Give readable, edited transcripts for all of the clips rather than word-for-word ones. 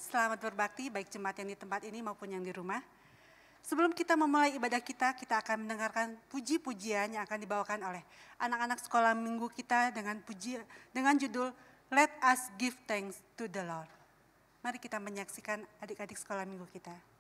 Selamat berbakti baik jemaat yang di tempat ini maupun yang di rumah. Sebelum kita memulai ibadah kita akan mendengarkan puji-pujian yang akan dibawakan oleh anak-anak sekolah minggu kita dengan judul Let Us Give Thanks to the Lord. Mari kita menyaksikan adik-adik sekolah minggu kita.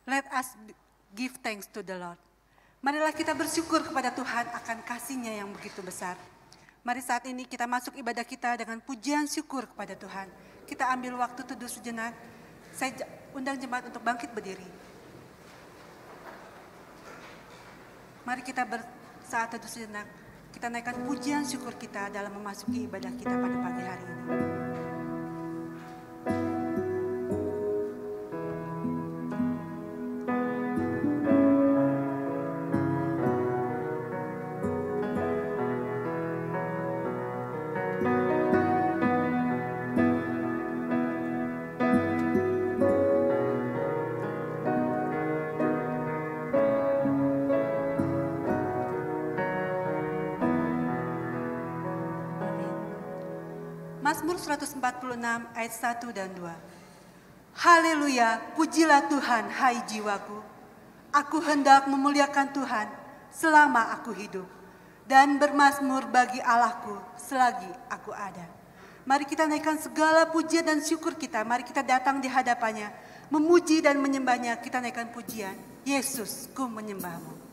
Let us give thanks to the Lord. Marilah kita bersyukur kepada Tuhan akan kasih-Nya yang begitu besar. Mari saat ini kita masuk ibadah kita dengan pujian syukur kepada Tuhan. Kita ambil waktu teduh sejenak. Saya undang jemaat untuk bangkit berdiri. Mari kita saat teduh sejenak. Kita naikkan pujian syukur kita dalam memasuki ibadah kita pada pagi hari ini. Mazmur 146 ayat 1 dan 2. Haleluya, pujilah Tuhan hai jiwaku. Aku hendak memuliakan Tuhan selama aku hidup dan bermazmur bagi Allahku selagi aku ada. Mari kita naikkan segala pujian dan syukur kita. Mari kita datang di hadapannya, memuji dan menyembahnya. Kita naikkan pujian. Yesus, ku menyembahmu.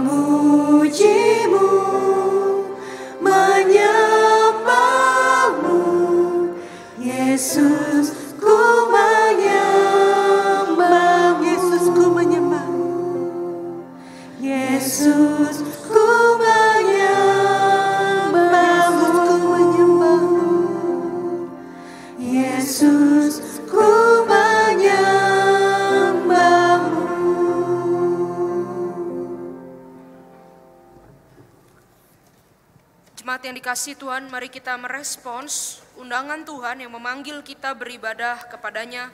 Memujimu, menyembahmu. Jemaat yang dikasihi Tuhan, mari kita merespons undangan Tuhan yang memanggil kita beribadah kepadanya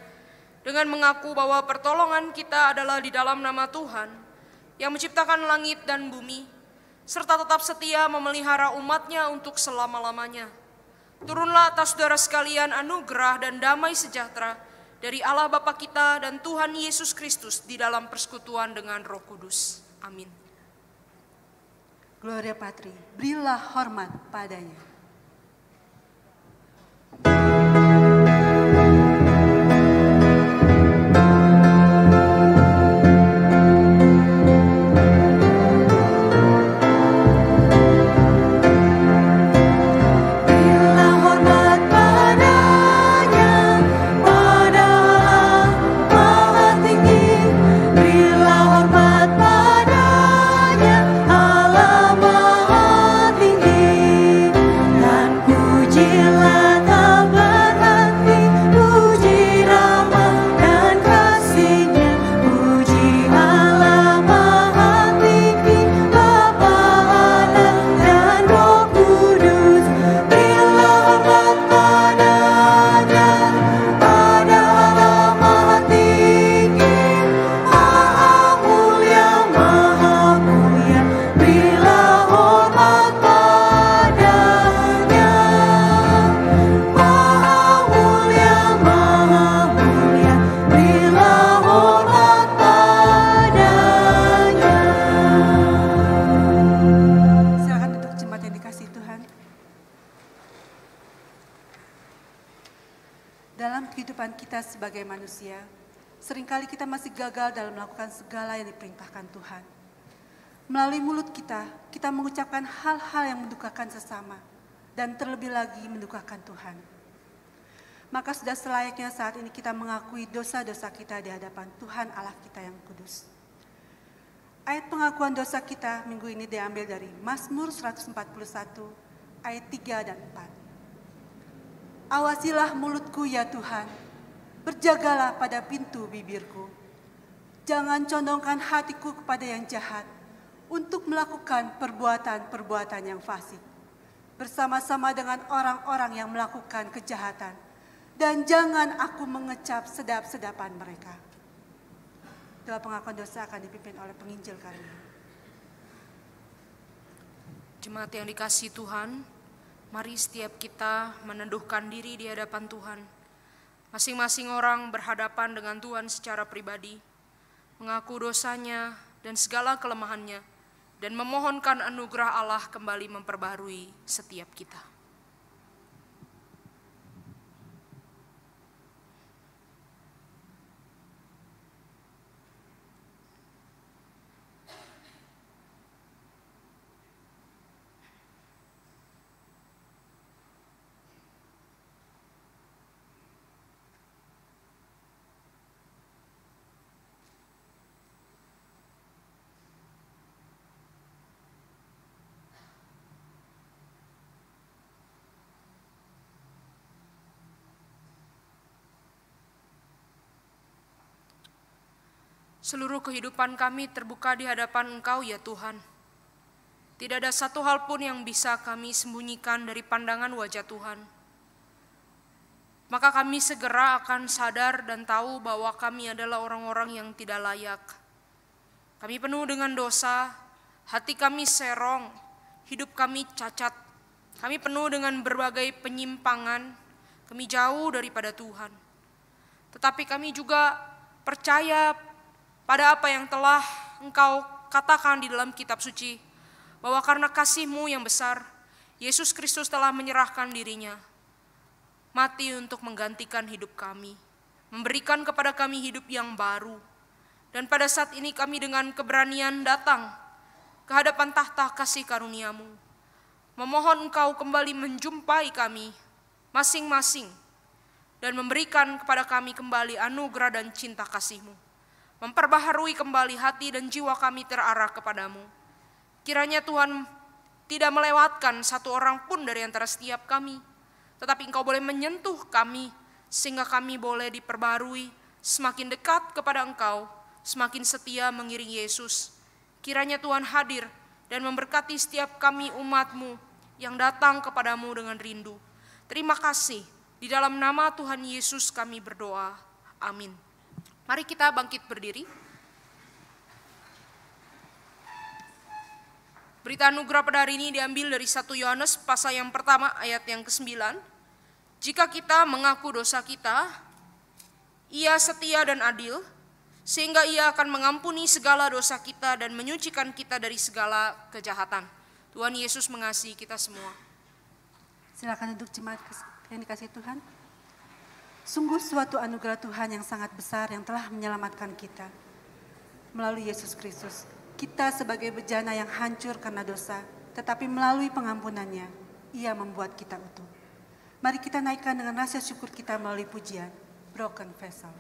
dengan mengaku bahwa pertolongan kita adalah di dalam nama Tuhan yang menciptakan langit dan bumi, serta tetap setia memelihara umatnya untuk selama-lamanya. Turunlah atas saudara sekalian anugerah dan damai sejahtera dari Allah Bapa kita dan Tuhan Yesus Kristus di dalam persekutuan dengan Roh Kudus. Amin. Gloria Patri, berilah hormat padanya. Sebagai manusia, seringkali kita masih gagal dalam melakukan segala yang diperintahkan Tuhan. Melalui mulut kita, kita mengucapkan hal-hal yang mendukakan sesama, dan terlebih lagi mendukakan Tuhan. Maka sudah selayaknya saat ini kita mengakui dosa-dosa kita di hadapan Tuhan Allah kita yang kudus. Ayat pengakuan dosa kita minggu ini diambil dari Mazmur 141, ayat 3 dan 4. Awasilah mulutku ya Tuhan, berjagalah pada pintu bibirku. Jangan condongkan hatiku kepada yang jahat untuk melakukan perbuatan-perbuatan yang fasik bersama-sama dengan orang-orang yang melakukan kejahatan, dan jangan aku mengecap sedap-sedapan mereka. Doa pengakuan dosa akan dipimpin oleh penginjil kali ini. Jemaat yang dikasihi Tuhan, mari setiap kita meneduhkan diri di hadapan Tuhan. Masing-masing orang berhadapan dengan Tuhan secara pribadi, mengaku dosanya dan segala kelemahannya, dan memohonkan anugerah Allah kembali memperbarui setiap kita. Seluruh kehidupan kami terbuka di hadapan Engkau ya Tuhan. Tidak ada satu hal pun yang bisa kami sembunyikan dari pandangan wajah Tuhan. Maka kami segera akan sadar dan tahu bahwa kami adalah orang-orang yang tidak layak. Kami penuh dengan dosa, hati kami serong, hidup kami cacat. Kami penuh dengan berbagai penyimpangan, kami jauh daripada Tuhan. Tetapi kami juga percaya pada apa yang telah Engkau katakan di dalam kitab suci, bahwa karena kasih-Mu yang besar, Yesus Kristus telah menyerahkan dirinya, mati untuk menggantikan hidup kami, memberikan kepada kami hidup yang baru. Dan pada saat ini kami dengan keberanian datang ke hadapan tahta kasih karunia-Mu, memohon Engkau kembali menjumpai kami masing-masing, dan memberikan kepada kami kembali anugerah dan cinta kasih-Mu. Memperbaharui kembali hati dan jiwa kami terarah kepadamu. Kiranya Tuhan tidak melewatkan satu orang pun dari antara setiap kami, tetapi Engkau boleh menyentuh kami, sehingga kami boleh diperbarui, semakin dekat kepada Engkau, semakin setia mengiring Yesus. Kiranya Tuhan hadir dan memberkati setiap kami umat-Mu yang datang kepadamu dengan rindu. Terima kasih. Di dalam nama Tuhan Yesus kami berdoa. Amin. Mari kita bangkit berdiri. Berita anugerah pada hari ini diambil dari 1 Yohanes pasal yang pertama ayat yang ke-9. Jika kita mengaku dosa kita, Ia setia dan adil, sehingga Ia akan mengampuni segala dosa kita dan menyucikan kita dari segala kejahatan. Tuhan Yesus mengasihi kita semua. Silakan duduk jemaat yang dikasihi Tuhan. Sungguh suatu anugerah Tuhan yang sangat besar yang telah menyelamatkan kita. Melalui Yesus Kristus, kita sebagai bejana yang hancur karena dosa, tetapi melalui pengampunannya, Ia membuat kita utuh. Mari kita naikkan dengan rasa syukur kita melalui pujian, Broken Vessel.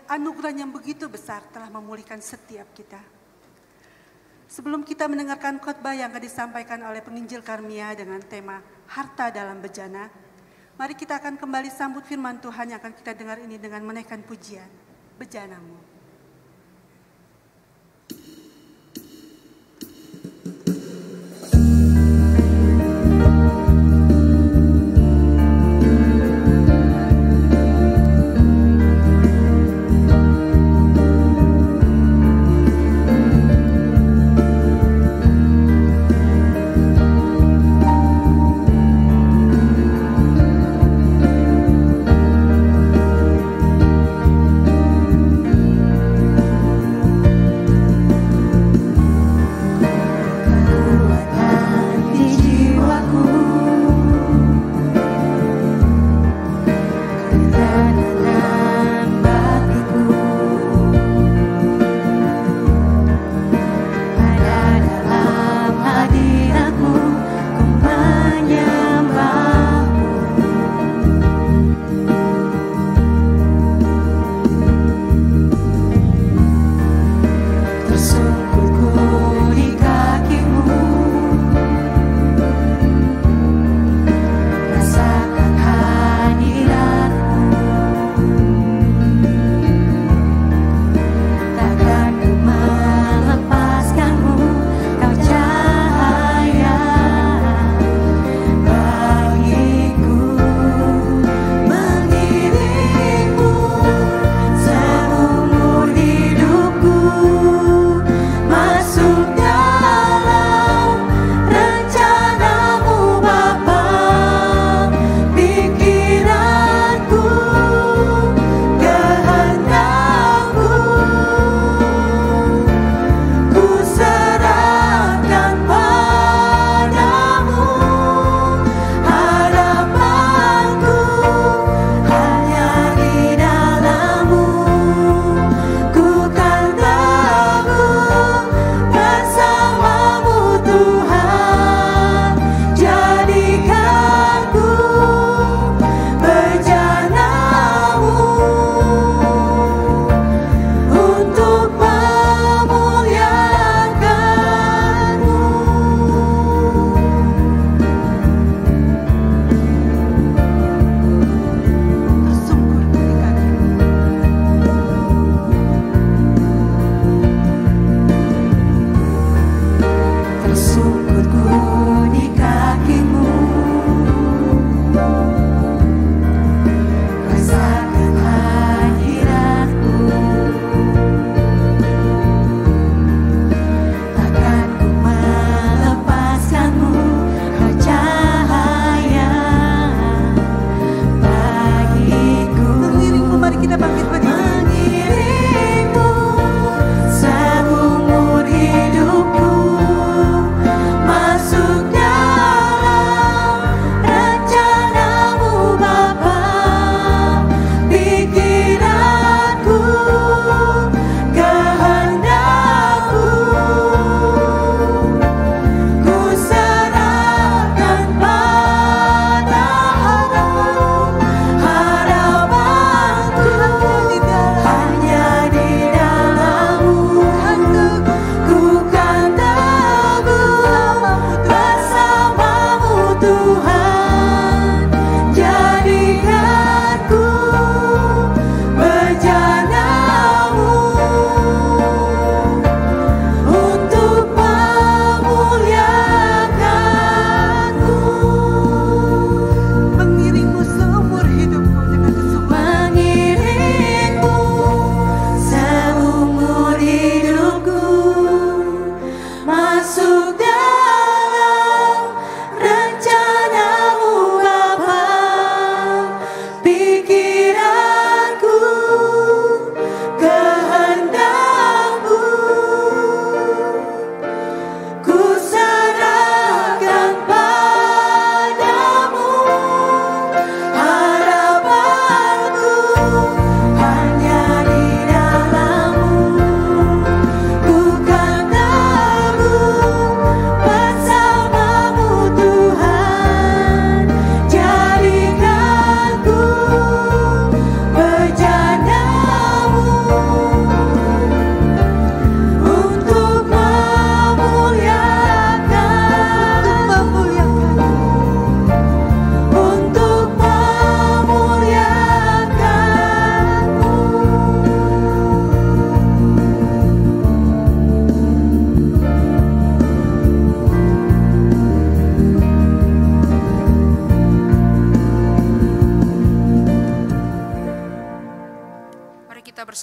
anugerah yang begitu besar telah memulihkan setiap kita. Sebelum kita mendengarkan khotbah yang akan disampaikan oleh penginjil Karmia dengan tema harta dalam bejana, mari kita akan kembali sambut firman Tuhan yang akan kita dengar ini dengan menaikkan pujian, Bejanamu.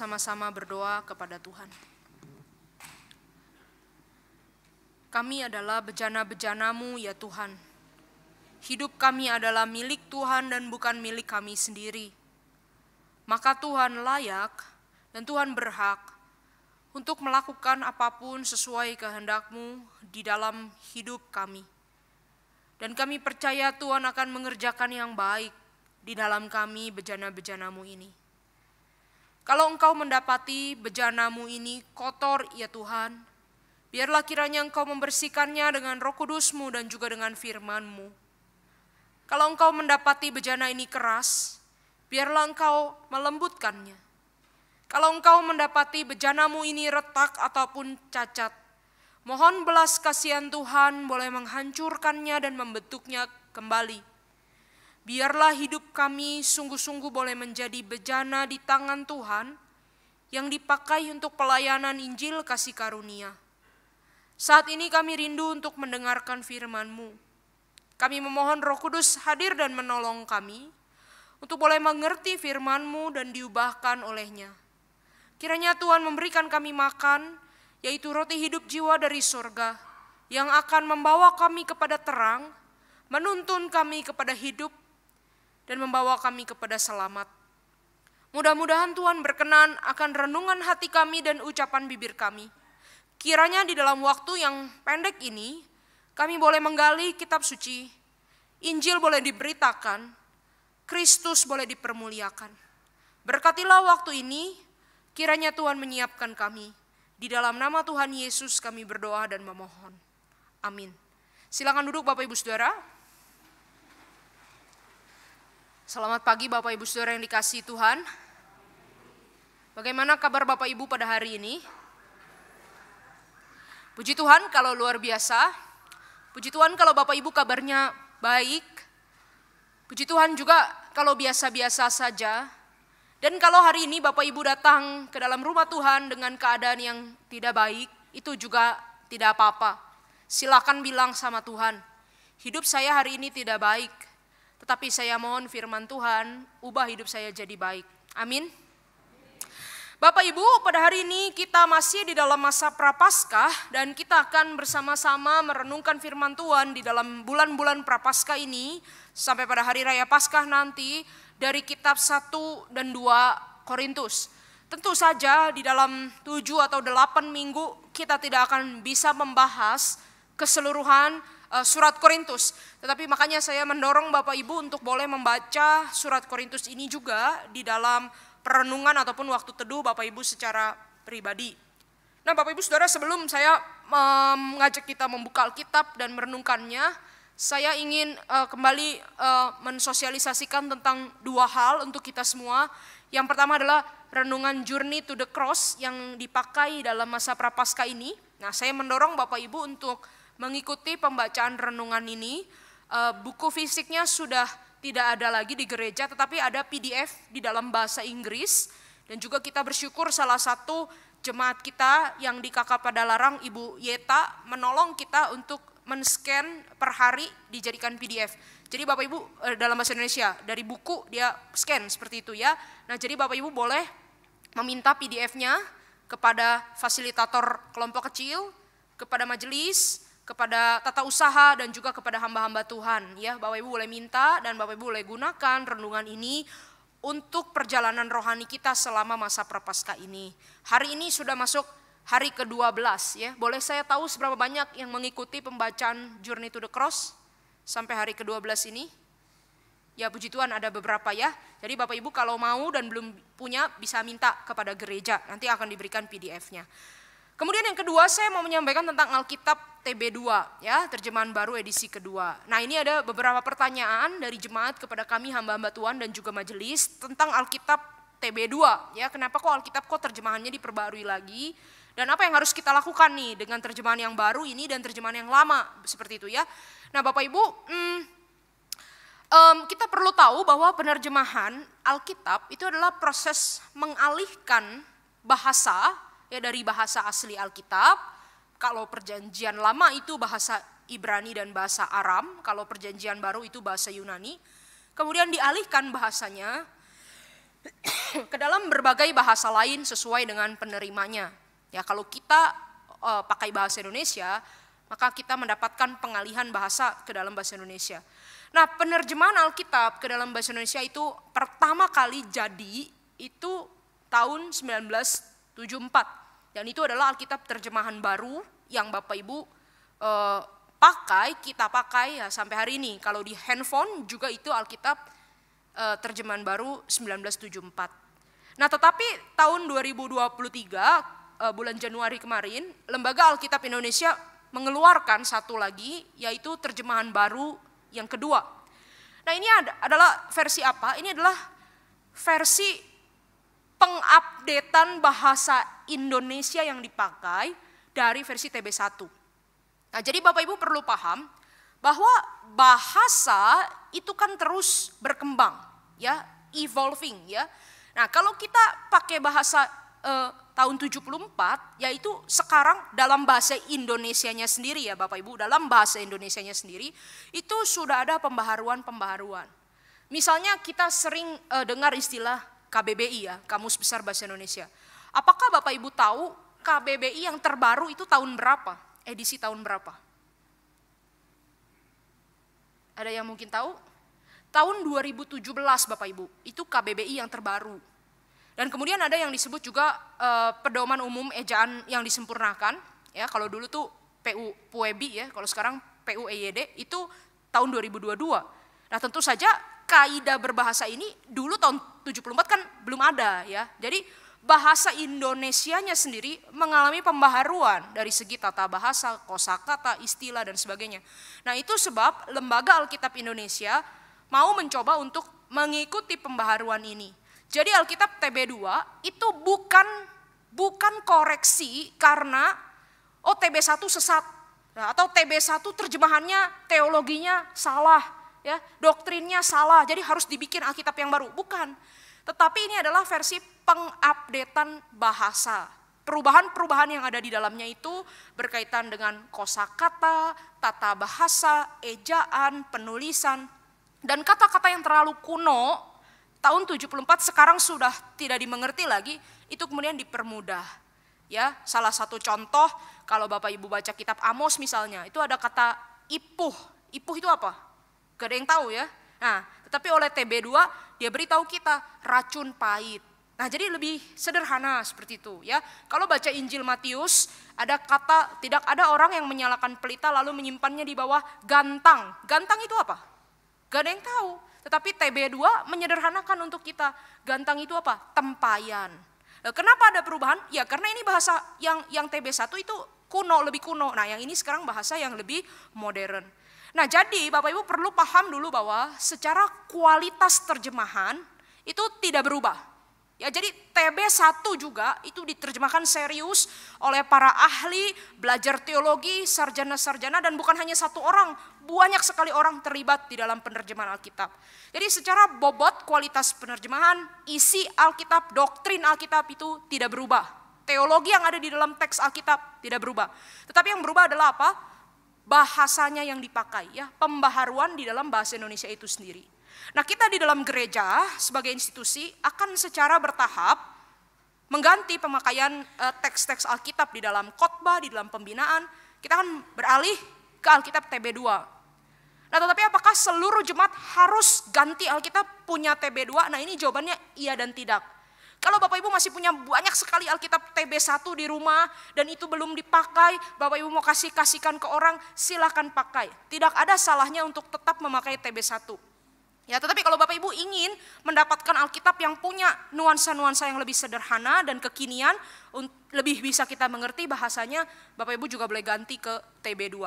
bersama-sama berdoa kepada Tuhan. Kami adalah bejana-bejana-Mu ya Tuhan. Hidup kami adalah milik Tuhan dan bukan milik kami sendiri. Maka Tuhan layak dan Tuhan berhak untuk melakukan apapun sesuai kehendak-Mu di dalam hidup kami. Dan kami percaya Tuhan akan mengerjakan yang baik di dalam kami bejana-bejana-Mu ini. Kalau Engkau mendapati bejana-Mu ini kotor ya Tuhan, biarlah kiranya Engkau membersihkannya dengan Roh Kudus-Mu dan juga dengan firman-Mu. Kalau Engkau mendapati bejana ini keras, biarlah Engkau melembutkannya. Kalau Engkau mendapati bejana-Mu ini retak ataupun cacat, mohon belas kasihan Tuhan boleh menghancurkannya dan membentuknya kembali. Biarlah hidup kami sungguh-sungguh boleh menjadi bejana di tangan Tuhan yang dipakai untuk pelayanan Injil kasih karunia. Saat ini kami rindu untuk mendengarkan firman-Mu. Kami memohon Roh Kudus hadir dan menolong kami untuk boleh mengerti firman-Mu dan diubahkan olehnya. Kiranya Tuhan memberikan kami makan, yaitu roti hidup jiwa dari surga, yang akan membawa kami kepada terang, menuntun kami kepada hidup, dan membawa kami kepada selamat. Mudah-mudahan Tuhan berkenan akan renungan hati kami dan ucapan bibir kami. Kiranya di dalam waktu yang pendek ini, kami boleh menggali kitab suci, Injil boleh diberitakan, Kristus boleh dipermuliakan. Berkatilah waktu ini, kiranya Tuhan menyiapkan kami. Di dalam nama Tuhan Yesus kami berdoa dan memohon. Amin. Silakan duduk Bapak Ibu Saudara. Selamat pagi Bapak Ibu Saudara yang dikasihi Tuhan. Bagaimana kabar Bapak Ibu pada hari ini? Puji Tuhan kalau luar biasa. Puji Tuhan kalau Bapak Ibu kabarnya baik. Puji Tuhan juga kalau biasa-biasa saja. Dan kalau hari ini Bapak Ibu datang ke dalam rumah Tuhan dengan keadaan yang tidak baik, itu juga tidak apa-apa. Silakan bilang sama Tuhan, hidup saya hari ini tidak baik, tetapi saya mohon firman Tuhan, ubah hidup saya jadi baik. Amin. Bapak Ibu, pada hari ini kita masih di dalam masa Prapaskah dan kita akan bersama-sama merenungkan firman Tuhan di dalam bulan-bulan Prapaskah ini sampai pada hari Raya Paskah nanti dari kitab 1 dan 2 Korintus. Tentu saja di dalam 7 atau 8 minggu kita tidak akan bisa membahas keseluruhan surat Korintus. Tetapi makanya saya mendorong Bapak Ibu untuk boleh membaca surat Korintus ini juga di dalam perenungan ataupun waktu teduh Bapak Ibu secara pribadi. Nah Bapak Ibu Saudara, sebelum saya mengajak kita membuka Alkitab dan merenungkannya, saya ingin kembali mensosialisasikan tentang dua hal untuk kita semua. Yang pertama adalah renungan Journey to the Cross yang dipakai dalam masa Prapaskah ini. Nah saya mendorong Bapak Ibu untuk mengikuti pembacaan renungan ini. Buku fisiknya sudah tidak ada lagi di gereja, tetapi ada PDF di dalam bahasa Inggris. Dan juga kita bersyukur salah satu jemaat kita yang di KK Padalarang, Ibu Yeta, menolong kita untuk men-scan per hari dijadikan PDF. Jadi Bapak Ibu dalam bahasa Indonesia, dari buku dia scan seperti itu ya. Nah jadi Bapak Ibu boleh meminta PDF-nya kepada fasilitator kelompok kecil, kepada majelis, kepada tata usaha dan juga kepada hamba-hamba Tuhan. Ya, Bapak Ibu boleh minta dan Bapak Ibu boleh gunakan renungan ini untuk perjalanan rohani kita selama masa Prapaskah ini. Hari ini sudah masuk hari ke-12 ya. Boleh saya tahu seberapa banyak yang mengikuti pembacaan Journey to the Cross sampai hari ke-12 ini? Ya puji Tuhan ada beberapa ya. Jadi Bapak Ibu kalau mau dan belum punya bisa minta kepada gereja. Nanti akan diberikan PDF-nya. Kemudian yang kedua saya mau menyampaikan tentang Alkitab TB2 ya, terjemahan baru edisi kedua. Nah ini ada beberapa pertanyaan dari jemaat kepada kami hamba-hamba Tuhan dan juga majelis tentang Alkitab TB2 ya. Kenapa kok Alkitab terjemahannya diperbarui lagi? Dan apa yang harus kita lakukan nih dengan terjemahan yang baru ini dan terjemahan yang lama seperti itu ya. Nah Bapak Ibu, kita perlu tahu bahwa penerjemahan Alkitab itu adalah proses mengalihkan bahasa ya dari bahasa asli Alkitab. Kalau perjanjian lama itu bahasa Ibrani dan bahasa Aram, kalau perjanjian baru itu bahasa Yunani. Kemudian dialihkan bahasanya ke dalam berbagai bahasa lain sesuai dengan penerimanya. Ya, kalau kita pakai bahasa Indonesia, maka kita mendapatkan pengalihan bahasa ke dalam bahasa Indonesia. Nah, penerjemahan Alkitab ke dalam bahasa Indonesia itu pertama kali jadi itu tahun 1974. Dan itu adalah Alkitab terjemahan baru yang Bapak Ibu kita pakai ya sampai hari ini. Kalau di handphone juga itu Alkitab terjemahan baru 1974. Nah, tetapi tahun 2023 bulan Januari kemarin, Lembaga Alkitab Indonesia mengeluarkan satu lagi, yaitu terjemahan baru yang kedua. Nah, ini adalah versi apa? Ini adalah versi pengupdatean bahasa Indonesia yang dipakai dari versi TB1. Nah, jadi Bapak Ibu perlu paham bahwa bahasa itu kan terus berkembang, ya, evolving, ya. Nah, kalau kita pakai bahasa tahun 74, yaitu sekarang dalam bahasa Indonesianya sendiri ya Bapak Ibu, dalam bahasa Indonesianya sendiri, itu sudah ada pembaharuan. Misalnya kita sering dengar istilah KBBI ya, Kamus Besar Bahasa Indonesia. Apakah Bapak Ibu tahu KBBI yang terbaru itu tahun berapa? Edisi tahun berapa? Ada yang mungkin tahu? Tahun 2017 Bapak Ibu, itu KBBI yang terbaru. Dan kemudian ada yang disebut juga pedoman umum ejaan yang disempurnakan, ya kalau dulu tuh PUEBI ya, kalau sekarang PUEYD itu tahun 2022. Nah, tentu saja kaidah berbahasa ini dulu tahun 74 kan belum ada ya. Jadi bahasa Indonesianya sendiri mengalami pembaharuan dari segi tata bahasa, kosakata, istilah dan sebagainya. Nah, itu sebab Lembaga Alkitab Indonesia mau mencoba untuk mengikuti pembaharuan ini. Jadi Alkitab TB2 itu bukan koreksi karena TB1 sesat, nah, atau TB1 terjemahannya, teologinya salah, ya, doktrinnya salah, jadi harus dibikin Alkitab yang baru. Bukan, tetapi ini adalah versi pengupdatean bahasa. Perubahan-perubahan yang ada di dalamnya itu berkaitan dengan kosakata, tata bahasa, ejaan, penulisan, dan kata-kata yang terlalu kuno tahun 74 sekarang sudah tidak dimengerti lagi, itu kemudian dipermudah. Ya, salah satu contoh kalau Bapak Ibu baca kitab Amos misalnya, itu ada kata ipuh. Ipuh itu apa? Gak ada yang tahu ya. Nah, tetapi oleh TB2 dia beritahu kita racun pahit. Nah, jadi lebih sederhana seperti itu ya. Kalau baca Injil Matius, ada kata tidak ada orang yang menyalakan pelita lalu menyimpannya di bawah gantang. Gantang itu apa? Gak ada yang tahu. Tetapi TB2 menyederhanakan untuk kita. Gantang itu apa? Tempayan. Kenapa ada perubahan? Ya karena ini bahasa yang TB1 itu kuno, lebih kuno. Nah, yang ini sekarang bahasa yang lebih modern. Nah, jadi Bapak Ibu perlu paham dulu bahwa secara kualitas terjemahan itu tidak berubah. Ya, jadi TB1 juga itu diterjemahkan serius oleh para ahli, belajar teologi, sarjana-sarjana, dan bukan hanya satu orang, banyak sekali orang terlibat di dalam penerjemahan Alkitab. Jadi secara bobot kualitas penerjemahan, isi Alkitab, doktrin Alkitab itu tidak berubah. Teologi yang ada di dalam teks Alkitab tidak berubah. Tetapi yang berubah adalah apa? Bahasanya yang dipakai, ya, pembaharuan di dalam bahasa Indonesia itu sendiri. Nah, kita di dalam gereja sebagai institusi akan secara bertahap mengganti pemakaian teks-teks Alkitab di dalam khotbah, di dalam pembinaan. Kita akan beralih ke Alkitab TB2. Nah, tetapi apakah seluruh jemaat harus ganti Alkitab punya TB2? Nah, ini jawabannya iya dan tidak. Kalau Bapak Ibu masih punya banyak sekali Alkitab TB1 di rumah dan itu belum dipakai, Bapak Ibu mau kasihkan ke orang, silakan pakai. Tidak ada salahnya untuk tetap memakai TB1. Ya, tetapi kalau Bapak Ibu ingin mendapatkan Alkitab yang punya nuansa-nuansa yang lebih sederhana dan kekinian, lebih bisa kita mengerti bahasanya, Bapak Ibu juga boleh ganti ke TB2.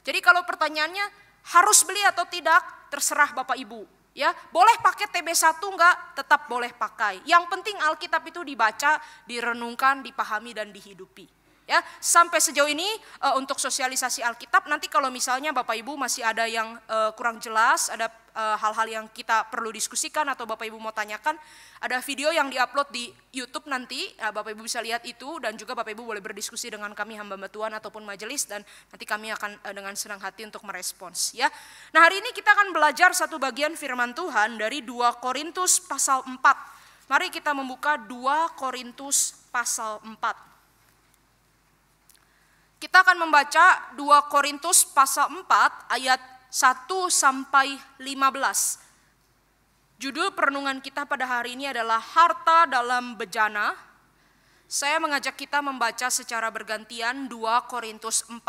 Jadi kalau pertanyaannya harus beli atau tidak, terserah Bapak Ibu. Ya, boleh pakai TB1 enggak? Tetap boleh pakai. Yang penting Alkitab itu dibaca, direnungkan, dipahami dan dihidupi. Ya, sampai sejauh ini untuk sosialisasi Alkitab, nanti kalau misalnya Bapak Ibu masih ada yang kurang jelas, ada hal-hal yang kita perlu diskusikan atau Bapak Ibu mau tanyakan, ada video yang diupload di YouTube nanti, Bapak Ibu bisa lihat itu dan juga Bapak Ibu boleh berdiskusi dengan kami hamba Tuhan ataupun majelis dan nanti kami akan dengan senang hati untuk merespons ya. Nah, hari ini kita akan belajar satu bagian firman Tuhan dari 2 Korintus pasal 4. Mari kita membuka 2 Korintus pasal 4. Kita akan membaca 2 Korintus pasal 4 ayat 1 sampai 15. Judul perenungan kita pada hari ini adalah harta dalam bejana. Saya mengajak kita membaca secara bergantian 2 Korintus 4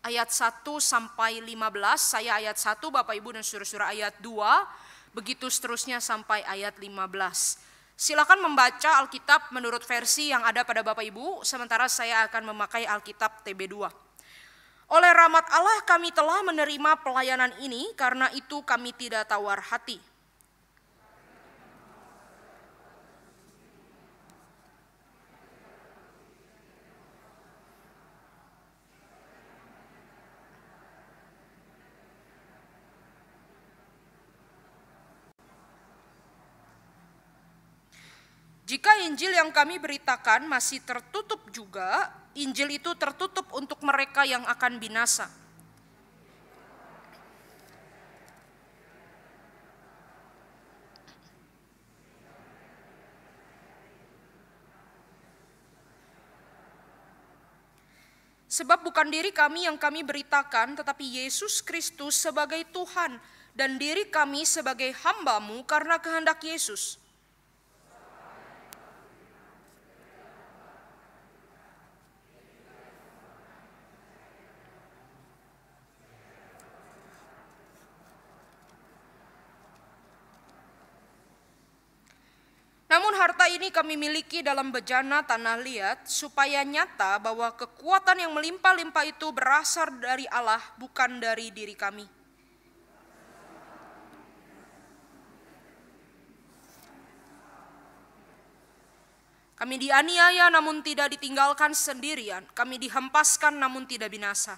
ayat 1 sampai 15. Saya ayat 1, Bapak Ibu dan saudara-saudara ayat 2, begitu seterusnya sampai ayat 15. Silakan membaca Alkitab menurut versi yang ada pada Bapak Ibu, sementara saya akan memakai Alkitab TB2. Oleh rahmat Allah kami telah menerima pelayanan ini, karena itu kami tidak tawar hati. Jika Injil yang kami beritakan masih tertutup juga, Injil itu tertutup untuk mereka yang akan binasa. Sebab bukan diri kami yang kami beritakan, tetapi Yesus Kristus sebagai Tuhan, dan diri kami sebagai hamba-Mu karena kehendak Yesus. Namun harta ini kami miliki dalam bejana tanah liat, supaya nyata bahwa kekuatan yang melimpah-limpah itu berasal dari Allah, bukan dari diri kami. Kami dianiaya namun tidak ditinggalkan sendirian, kami dihempaskan namun tidak binasa.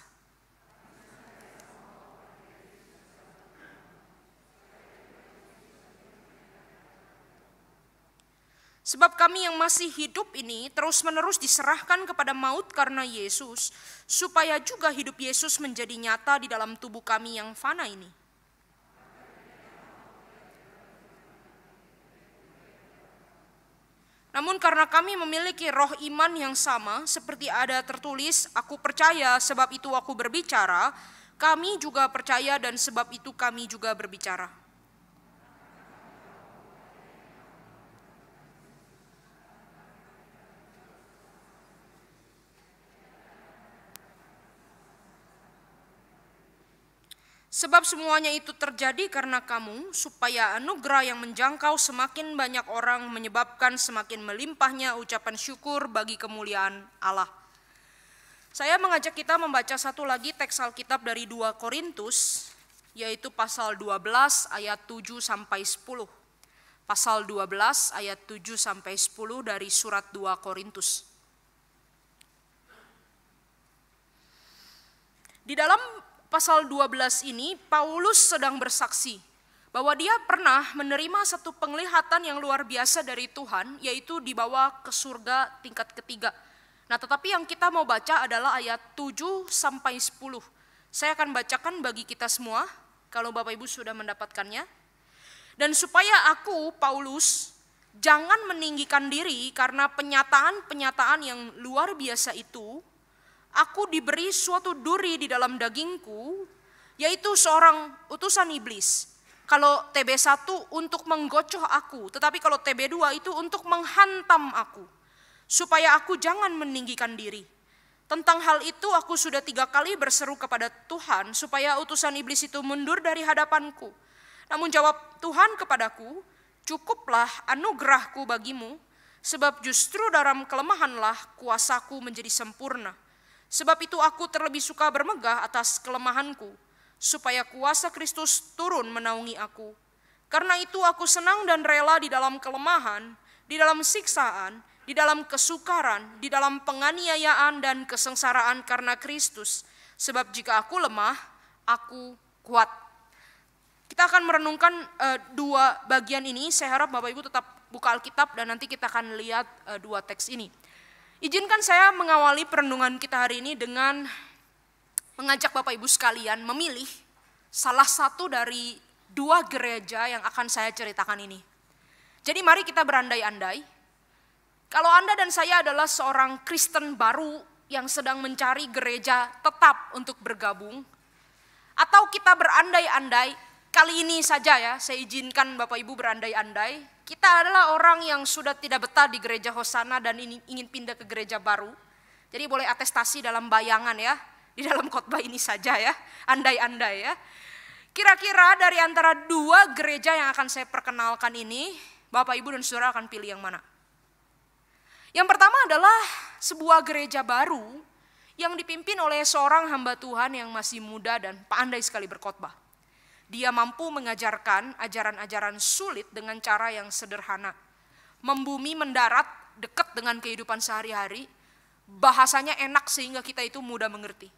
Sebab kami yang masih hidup ini terus-menerus diserahkan kepada maut karena Yesus, supaya juga hidup Yesus menjadi nyata di dalam tubuh kami yang fana ini. Namun karena kami memiliki roh iman yang sama, seperti ada tertulis, aku percaya sebab itu aku berbicara, kami juga percaya dan sebab itu kami juga berbicara. Sebab semuanya itu terjadi karena kamu, supaya anugerah yang menjangkau semakin banyak orang menyebabkan semakin melimpahnya ucapan syukur bagi kemuliaan Allah. Saya mengajak kita membaca satu lagi teks Alkitab dari 2 Korintus, yaitu pasal 12 ayat 7 sampai 10. Pasal 12 ayat 7 sampai 10 dari surat 2 Korintus. Di dalam pasal 12 ini, Paulus sedang bersaksi bahwa dia pernah menerima satu penglihatan yang luar biasa dari Tuhan, yaitu dibawa ke surga tingkat ketiga. Nah, tetapi yang kita mau baca adalah ayat 7 sampai 10. Saya akan bacakan bagi kita semua, kalau Bapak Ibu sudah mendapatkannya. Dan supaya aku, Paulus, jangan meninggikan diri karena penyataan-penyataan yang luar biasa itu, aku diberi suatu duri di dalam dagingku, yaitu seorang utusan iblis. Kalau TB1 untuk menggocoh aku, tetapi kalau TB2 itu untuk menghantam aku, supaya aku jangan meninggikan diri. Tentang hal itu aku sudah 3 kali berseru kepada Tuhan, supaya utusan iblis itu mundur dari hadapanku. Namun jawab Tuhan kepadaku, cukuplah anugerahku bagimu, sebab justru dalam kelemahanlah kuasaku menjadi sempurna. Sebab itu aku terlebih suka bermegah atas kelemahanku, supaya kuasa Kristus turun menaungi aku. Karena itu aku senang dan rela di dalam kelemahan, di dalam siksaan, di dalam kesukaran, di dalam penganiayaan dan kesengsaraan karena Kristus. Sebab jika aku lemah, aku kuat. Kita akan merenungkan 2 bagian ini. Saya harap Bapak Ibu tetap buka Alkitab dan nanti kita akan lihat 2 teks ini. Izinkan saya mengawali perenungan kita hari ini dengan mengajak Bapak Ibu sekalian memilih salah satu dari 2 gereja yang akan saya ceritakan ini. Jadi mari kita berandai-andai. Kalau Anda dan saya adalah seorang Kristen baru yang sedang mencari gereja tetap untuk bergabung, atau kita berandai-andai, kali ini saja ya, saya izinkan Bapak Ibu berandai-andai, kita adalah orang yang sudah tidak betah di gereja Hosana dan ingin pindah ke gereja baru. Jadi boleh atestasi dalam bayangan ya, di dalam khotbah ini saja ya, andai-andai ya. Kira-kira dari antara dua gereja yang akan saya perkenalkan ini, Bapak Ibu dan Saudara akan pilih yang mana? Yang pertama adalah sebuah gereja baru yang dipimpin oleh seorang hamba Tuhan yang masih muda dan pandai sekali berkhotbah. Dia mampu mengajarkan ajaran-ajaran sulit dengan cara yang sederhana. Membumi mendarat, dekat dengan kehidupan sehari-hari, bahasanya enak sehingga kita itu mudah mengerti.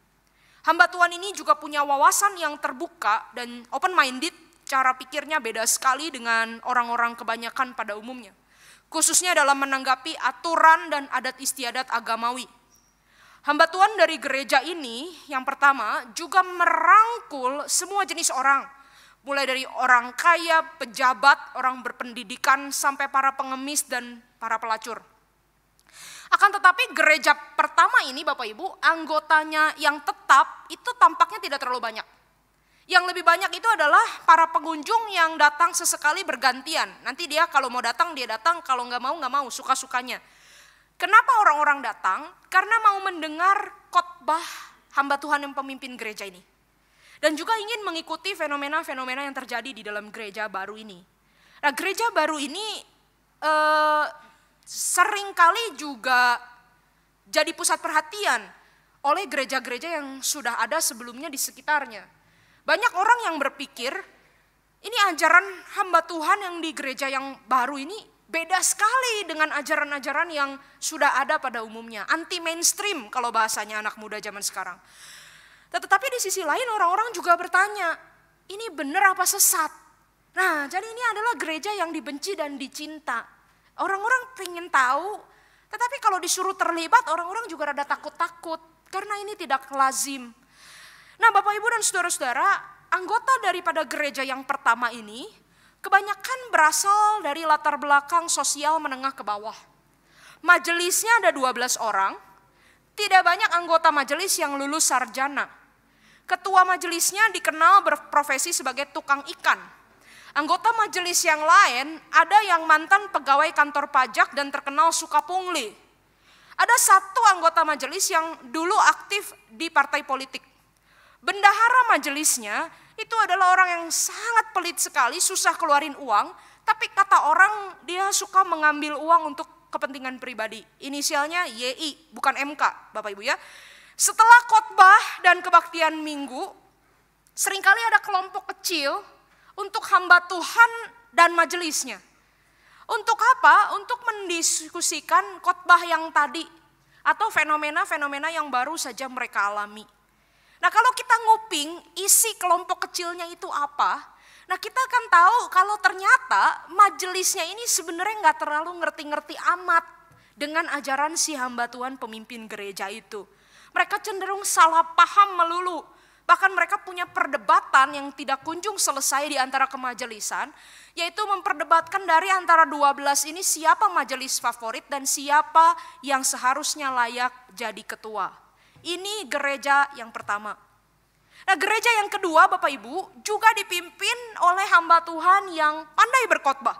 Hamba Tuhan ini juga punya wawasan yang terbuka dan open-minded, cara pikirnya beda sekali dengan orang-orang kebanyakan pada umumnya. Khususnya dalam menanggapi aturan dan adat istiadat agamawi. Hamba Tuhan dari gereja ini yang pertama juga merangkul semua jenis orang. Mulai dari orang kaya, pejabat, orang berpendidikan, sampai para pengemis dan para pelacur. Akan tetapi gereja pertama ini Bapak Ibu, anggotanya yang tetap itu tampaknya tidak terlalu banyak. Yang lebih banyak itu adalah para pengunjung yang datang sesekali bergantian. Nanti dia kalau mau datang dia datang, kalau nggak mau, suka-sukanya. Kenapa orang-orang datang? Karena mau mendengar khotbah hamba Tuhan yang pemimpin gereja ini. Dan juga ingin mengikuti fenomena-fenomena yang terjadi di dalam gereja baru ini. Nah, gereja baru ini seringkali juga jadi pusat perhatian oleh gereja-gereja yang sudah ada sebelumnya di sekitarnya. Banyak orang yang berpikir, ini ajaran hamba Tuhan yang di gereja yang baru ini beda sekali dengan ajaran-ajaran yang sudah ada pada umumnya. Anti mainstream kalau bahasanya anak muda zaman sekarang. Tetapi di sisi lain orang-orang juga bertanya, ini benar apa sesat? Nah, jadi ini adalah gereja yang dibenci dan dicinta. Orang-orang pengen tahu, tetapi kalau disuruh terlibat orang-orang juga rada takut-takut. Karena ini tidak lazim. Nah, Bapak Ibu dan Saudara-saudara, anggota daripada gereja yang pertama ini kebanyakan berasal dari latar belakang sosial menengah ke bawah. Majelisnya ada 12 orang, tidak banyak anggota majelis yang lulus sarjana. Ketua majelisnya dikenal berprofesi sebagai tukang ikan. Anggota majelis yang lain ada yang mantan pegawai kantor pajak dan terkenal suka pungli. Ada satu anggota majelis yang dulu aktif di partai politik. Bendahara majelisnya itu adalah orang yang sangat pelit sekali, susah keluarin uang, tapi kata orang dia suka mengambil uang untuk kepentingan pribadi. Inisialnya YI, bukan MK, Bapak Ibu ya. Setelah khotbah dan kebaktian minggu, seringkali ada kelompok kecil untuk hamba Tuhan dan majelisnya. Untuk apa? Untuk mendiskusikan khotbah yang tadi atau fenomena-fenomena yang baru saja mereka alami. Nah, kalau kita nguping isi kelompok kecilnya itu apa, nah kita akan tahu kalau ternyata majelisnya ini sebenarnya nggak terlalu ngerti-ngerti amat dengan ajaran si hamba Tuhan pemimpin gereja itu. Mereka cenderung salah paham melulu. Bahkan mereka punya perdebatan yang tidak kunjung selesai di antara kemajelisan, yaitu memperdebatkan dari antara 12 ini siapa majelis favorit dan siapa yang seharusnya layak jadi ketua. Ini gereja yang pertama. Nah, gereja yang kedua Bapak Ibu juga dipimpin oleh hamba Tuhan yang pandai berkhotbah.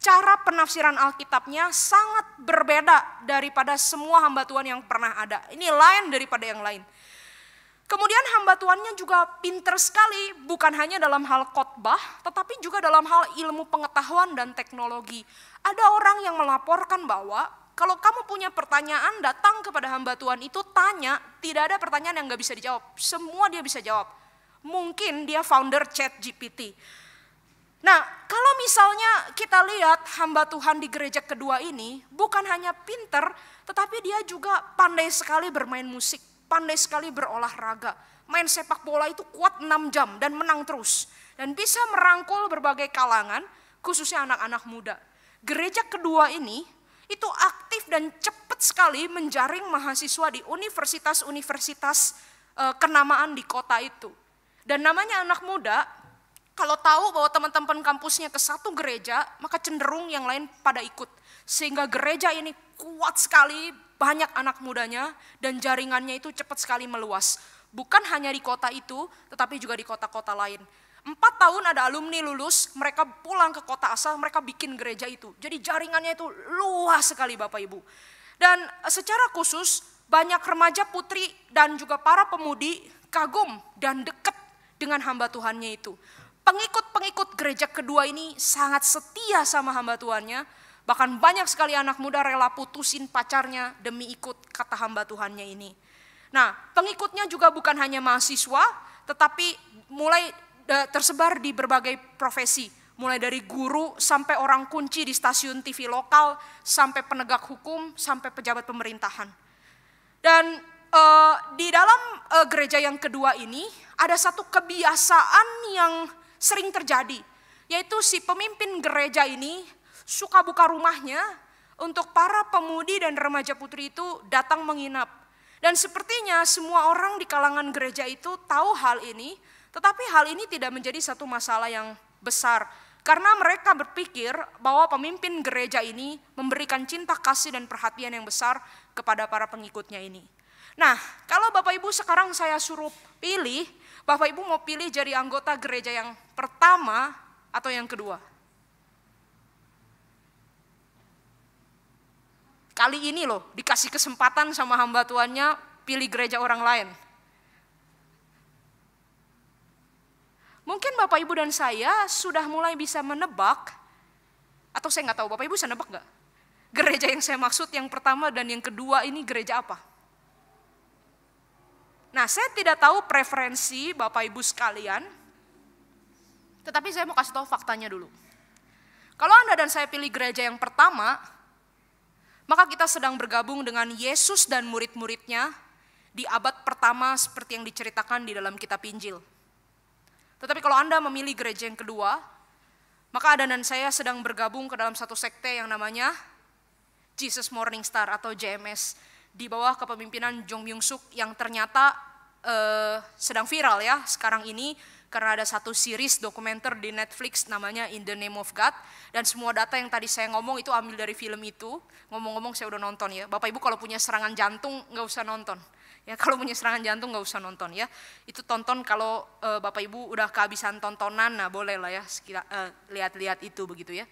Cara penafsiran Alkitabnya sangat berbeda daripada semua hamba Tuhan yang pernah ada. Ini lain daripada yang lain. Kemudian hamba Tuhannya juga pinter sekali, bukan hanya dalam hal khotbah, tetapi juga dalam hal ilmu pengetahuan dan teknologi. Ada orang yang melaporkan bahwa kalau kamu punya pertanyaan, datang kepada hamba Tuhan itu tanya, tidak ada pertanyaan yang gak bisa dijawab. Semua dia bisa jawab. Mungkin dia founder ChatGPT. Nah, kalau misalnya kita lihat hamba Tuhan di gereja kedua ini, bukan hanya pinter, tetapi dia juga pandai sekali bermain musik, pandai sekali berolahraga. Main sepak bola itu kuat 6 jam dan menang terus. Dan bisa merangkul berbagai kalangan, khususnya anak-anak muda. Gereja kedua ini, itu aktif dan cepat sekali menjaring mahasiswa di universitas-universitas kenamaan di kota itu. Dan namanya anak muda, kalau tahu bahwa teman-teman kampusnya ke satu gereja, maka cenderung yang lain pada ikut. Sehingga gereja ini kuat sekali, banyak anak mudanya, dan jaringannya itu cepat sekali meluas. Bukan hanya di kota itu, tetapi juga di kota-kota lain. 4 tahun ada alumni lulus, mereka pulang ke kota asal, mereka bikin gereja itu. Jadi jaringannya itu luas sekali Bapak Ibu. Dan secara khusus, banyak remaja putri dan juga para pemudi kagum dan dekat dengan hamba Tuhannya itu. Pengikut-pengikut gereja kedua ini sangat setia sama hamba Tuhannya. Bahkan banyak sekali anak muda rela putusin pacarnya demi ikut kata hamba Tuhannya ini. Nah, pengikutnya juga bukan hanya mahasiswa, tetapi mulai tersebar di berbagai profesi. Mulai dari guru sampai orang kunci di stasiun TV lokal, sampai penegak hukum, sampai pejabat pemerintahan. Dan di dalam gereja yang kedua ini ada satu kebiasaan yang sering terjadi, yaitu si pemimpin gereja ini suka buka rumahnya untuk para pemudi dan remaja putri itu datang menginap. Dan sepertinya semua orang di kalangan gereja itu tahu hal ini, tetapi hal ini tidak menjadi satu masalah yang besar. Karena mereka berpikir bahwa pemimpin gereja ini memberikan cinta kasih dan perhatian yang besar kepada para pengikutnya ini. Nah, kalau Bapak Ibu sekarang saya suruh pilih, Bapak Ibu mau pilih jadi anggota gereja yang pertama atau yang kedua? Kali ini loh, dikasih kesempatan sama hamba Tuhannya pilih gereja orang lain. Mungkin Bapak Ibu dan saya sudah mulai bisa menebak, atau saya nggak tahu, Bapak Ibu bisa nebak nggak? Gereja yang saya maksud yang pertama dan yang kedua ini gereja apa? Nah, saya tidak tahu preferensi Bapak Ibu sekalian, tetapi saya mau kasih tahu faktanya dulu. Kalau Anda dan saya pilih gereja yang pertama, maka kita sedang bergabung dengan Yesus dan murid-muridnya di abad pertama seperti yang diceritakan di dalam kitab Injil. Tetapi kalau Anda memilih gereja yang kedua, maka Anda dan saya sedang bergabung ke dalam satu sekte yang namanya Jesus Morning Star atau JMS. Di bawah kepemimpinan Jong Byung Suk yang ternyata sedang viral ya sekarang ini karena ada satu series dokumenter di Netflix namanya In the Name of God, dan semua data yang tadi saya ngomong itu ambil dari film itu. Ngomong-ngomong saya udah nonton ya, Bapak Ibu kalau punya serangan jantung nggak usah nonton ya, kalau punya serangan jantung nggak usah nonton ya, itu tonton kalau Bapak Ibu udah kehabisan tontonan, nah boleh lah ya lihat-lihat itu begitu ya.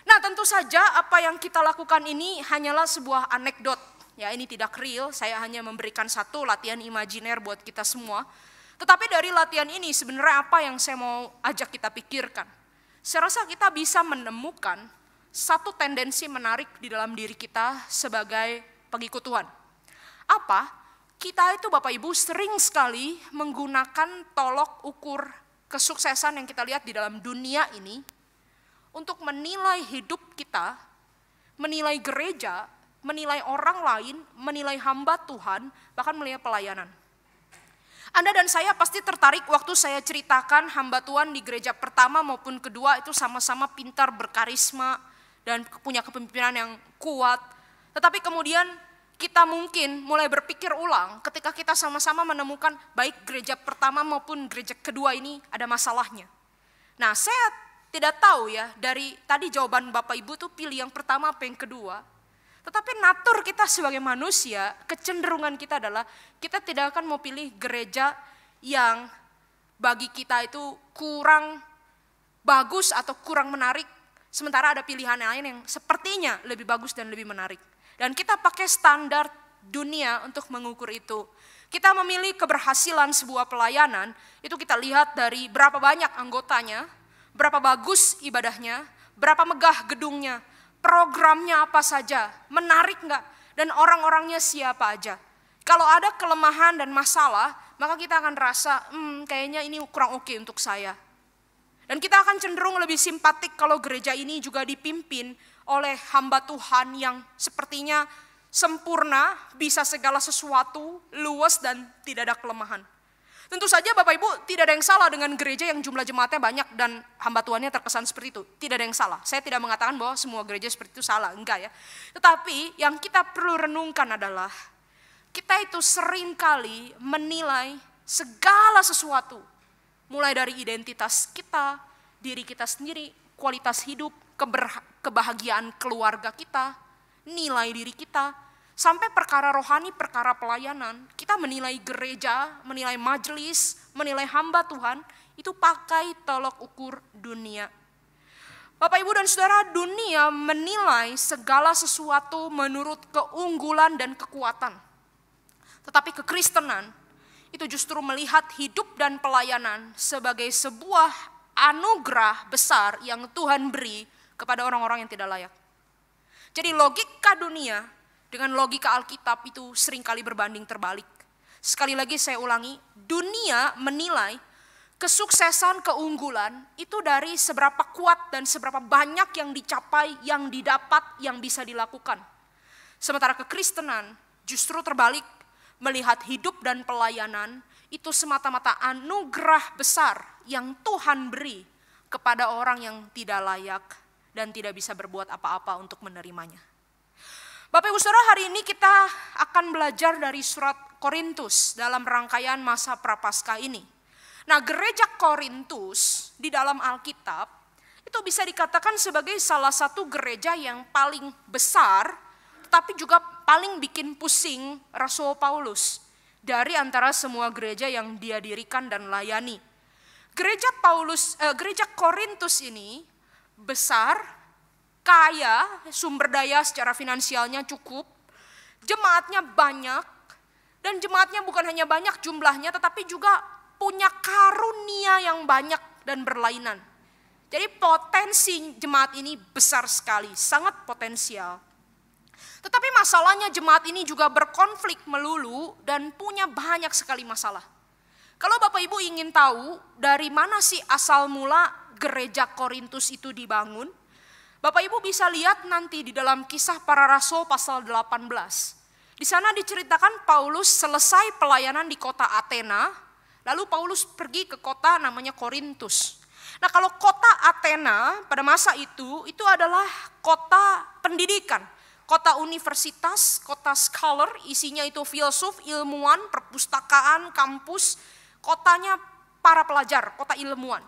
Nah, tentu saja apa yang kita lakukan ini hanyalah sebuah anekdot. Ya, ini tidak real, saya hanya memberikan satu latihan imajiner buat kita semua. Tetapi dari latihan ini sebenarnya apa yang saya mau ajak kita pikirkan? Saya rasa kita bisa menemukan satu tendensi menarik di dalam diri kita sebagai pengikut Tuhan. Apa? Kita itu Bapak Ibu sering sekali menggunakan tolok ukur kesuksesan yang kita lihat di dalam dunia ini untuk menilai hidup kita, menilai gereja, menilai orang lain, menilai hamba Tuhan, bahkan menilai pelayanan. Anda dan saya pasti tertarik waktu saya ceritakan hamba Tuhan di gereja pertama maupun kedua itu sama-sama pintar, berkarisma, dan punya kepemimpinan yang kuat. Tetapi kemudian kita mungkin mulai berpikir ulang ketika kita sama-sama menemukan baik gereja pertama maupun gereja kedua ini ada masalahnya. Nah, saya tidak tahu ya dari tadi jawaban Bapak Ibu tuh pilih yang pertama apa yang kedua. Tetapi natur kita sebagai manusia, kecenderungan kita adalah kita tidak akan mau pilih gereja yang bagi kita itu kurang bagus atau kurang menarik. Sementara ada pilihan lain yang sepertinya lebih bagus dan lebih menarik. Dan kita pakai standar dunia untuk mengukur itu. Kita memilih keberhasilan sebuah pelayanan, itu kita lihat dari berapa banyak anggotanya, berapa bagus ibadahnya, berapa megah gedungnya, programnya apa saja, menarik enggak, dan orang-orangnya siapa aja. Kalau ada kelemahan dan masalah, maka kita akan rasa, kayaknya ini kurang oke untuk saya. Dan kita akan cenderung lebih simpatik kalau gereja ini juga dipimpin oleh hamba Tuhan yang sepertinya sempurna, bisa segala sesuatu, luas dan tidak ada kelemahan. Tentu saja Bapak Ibu tidak ada yang salah dengan gereja yang jumlah jemaatnya banyak dan hamba Tuhannya terkesan seperti itu. Tidak ada yang salah. Saya tidak mengatakan bahwa semua gereja seperti itu salah, enggak ya. Tetapi yang kita perlu renungkan adalah kita itu seringkali menilai segala sesuatu mulai dari identitas kita, diri kita sendiri, kualitas hidup, kebahagiaan keluarga kita, nilai diri kita, sampai perkara rohani, perkara pelayanan. Kita menilai gereja, menilai majelis, menilai hamba Tuhan, itu pakai tolok ukur dunia. Bapak, Ibu, dan Saudara, dunia menilai segala sesuatu menurut keunggulan dan kekuatan. Tetapi kekristenan itu justru melihat hidup dan pelayanan sebagai sebuah anugerah besar yang Tuhan beri kepada orang-orang yang tidak layak. Jadi logika dunia dengan logika Alkitab itu seringkali berbanding terbalik. Sekali lagi saya ulangi, dunia menilai kesuksesan, keunggulan itu dari seberapa kuat dan seberapa banyak yang dicapai, yang didapat, yang bisa dilakukan. Sementara kekristenan justru terbalik, melihat hidup dan pelayanan itu semata-mata anugerah besar yang Tuhan beri kepada orang yang tidak layak dan tidak bisa berbuat apa-apa untuk menerimanya. Bapak, Ibu, Saudara, hari ini kita akan belajar dari surat Korintus dalam rangkaian masa Prapaskah ini. Nah, gereja Korintus di dalam Alkitab itu bisa dikatakan sebagai salah satu gereja yang paling besar, tapi juga paling bikin pusing Rasul Paulus dari antara semua gereja yang dia dirikan dan layani. Gereja Korintus ini besar, kaya, sumber daya secara finansialnya cukup, jemaatnya banyak, dan jemaatnya bukan hanya banyak jumlahnya, tetapi juga punya karunia yang banyak dan berlainan. Jadi potensi jemaat ini besar sekali, sangat potensial. Tetapi masalahnya jemaat ini juga berkonflik melulu dan punya banyak sekali masalah. Kalau Bapak Ibu ingin tahu dari mana sih asal mula gereja Korintus itu dibangun, Bapak Ibu bisa lihat nanti di dalam Kisah Para Rasul pasal 18. Di sana diceritakan Paulus selesai pelayanan di kota Athena, lalu Paulus pergi ke kota namanya Korintus. Nah, kalau kota Athena pada masa itu adalah kota pendidikan, kota universitas, kota scholar, isinya itu filsuf, ilmuwan, perpustakaan, kampus, kotanya para pelajar, kota ilmuwan.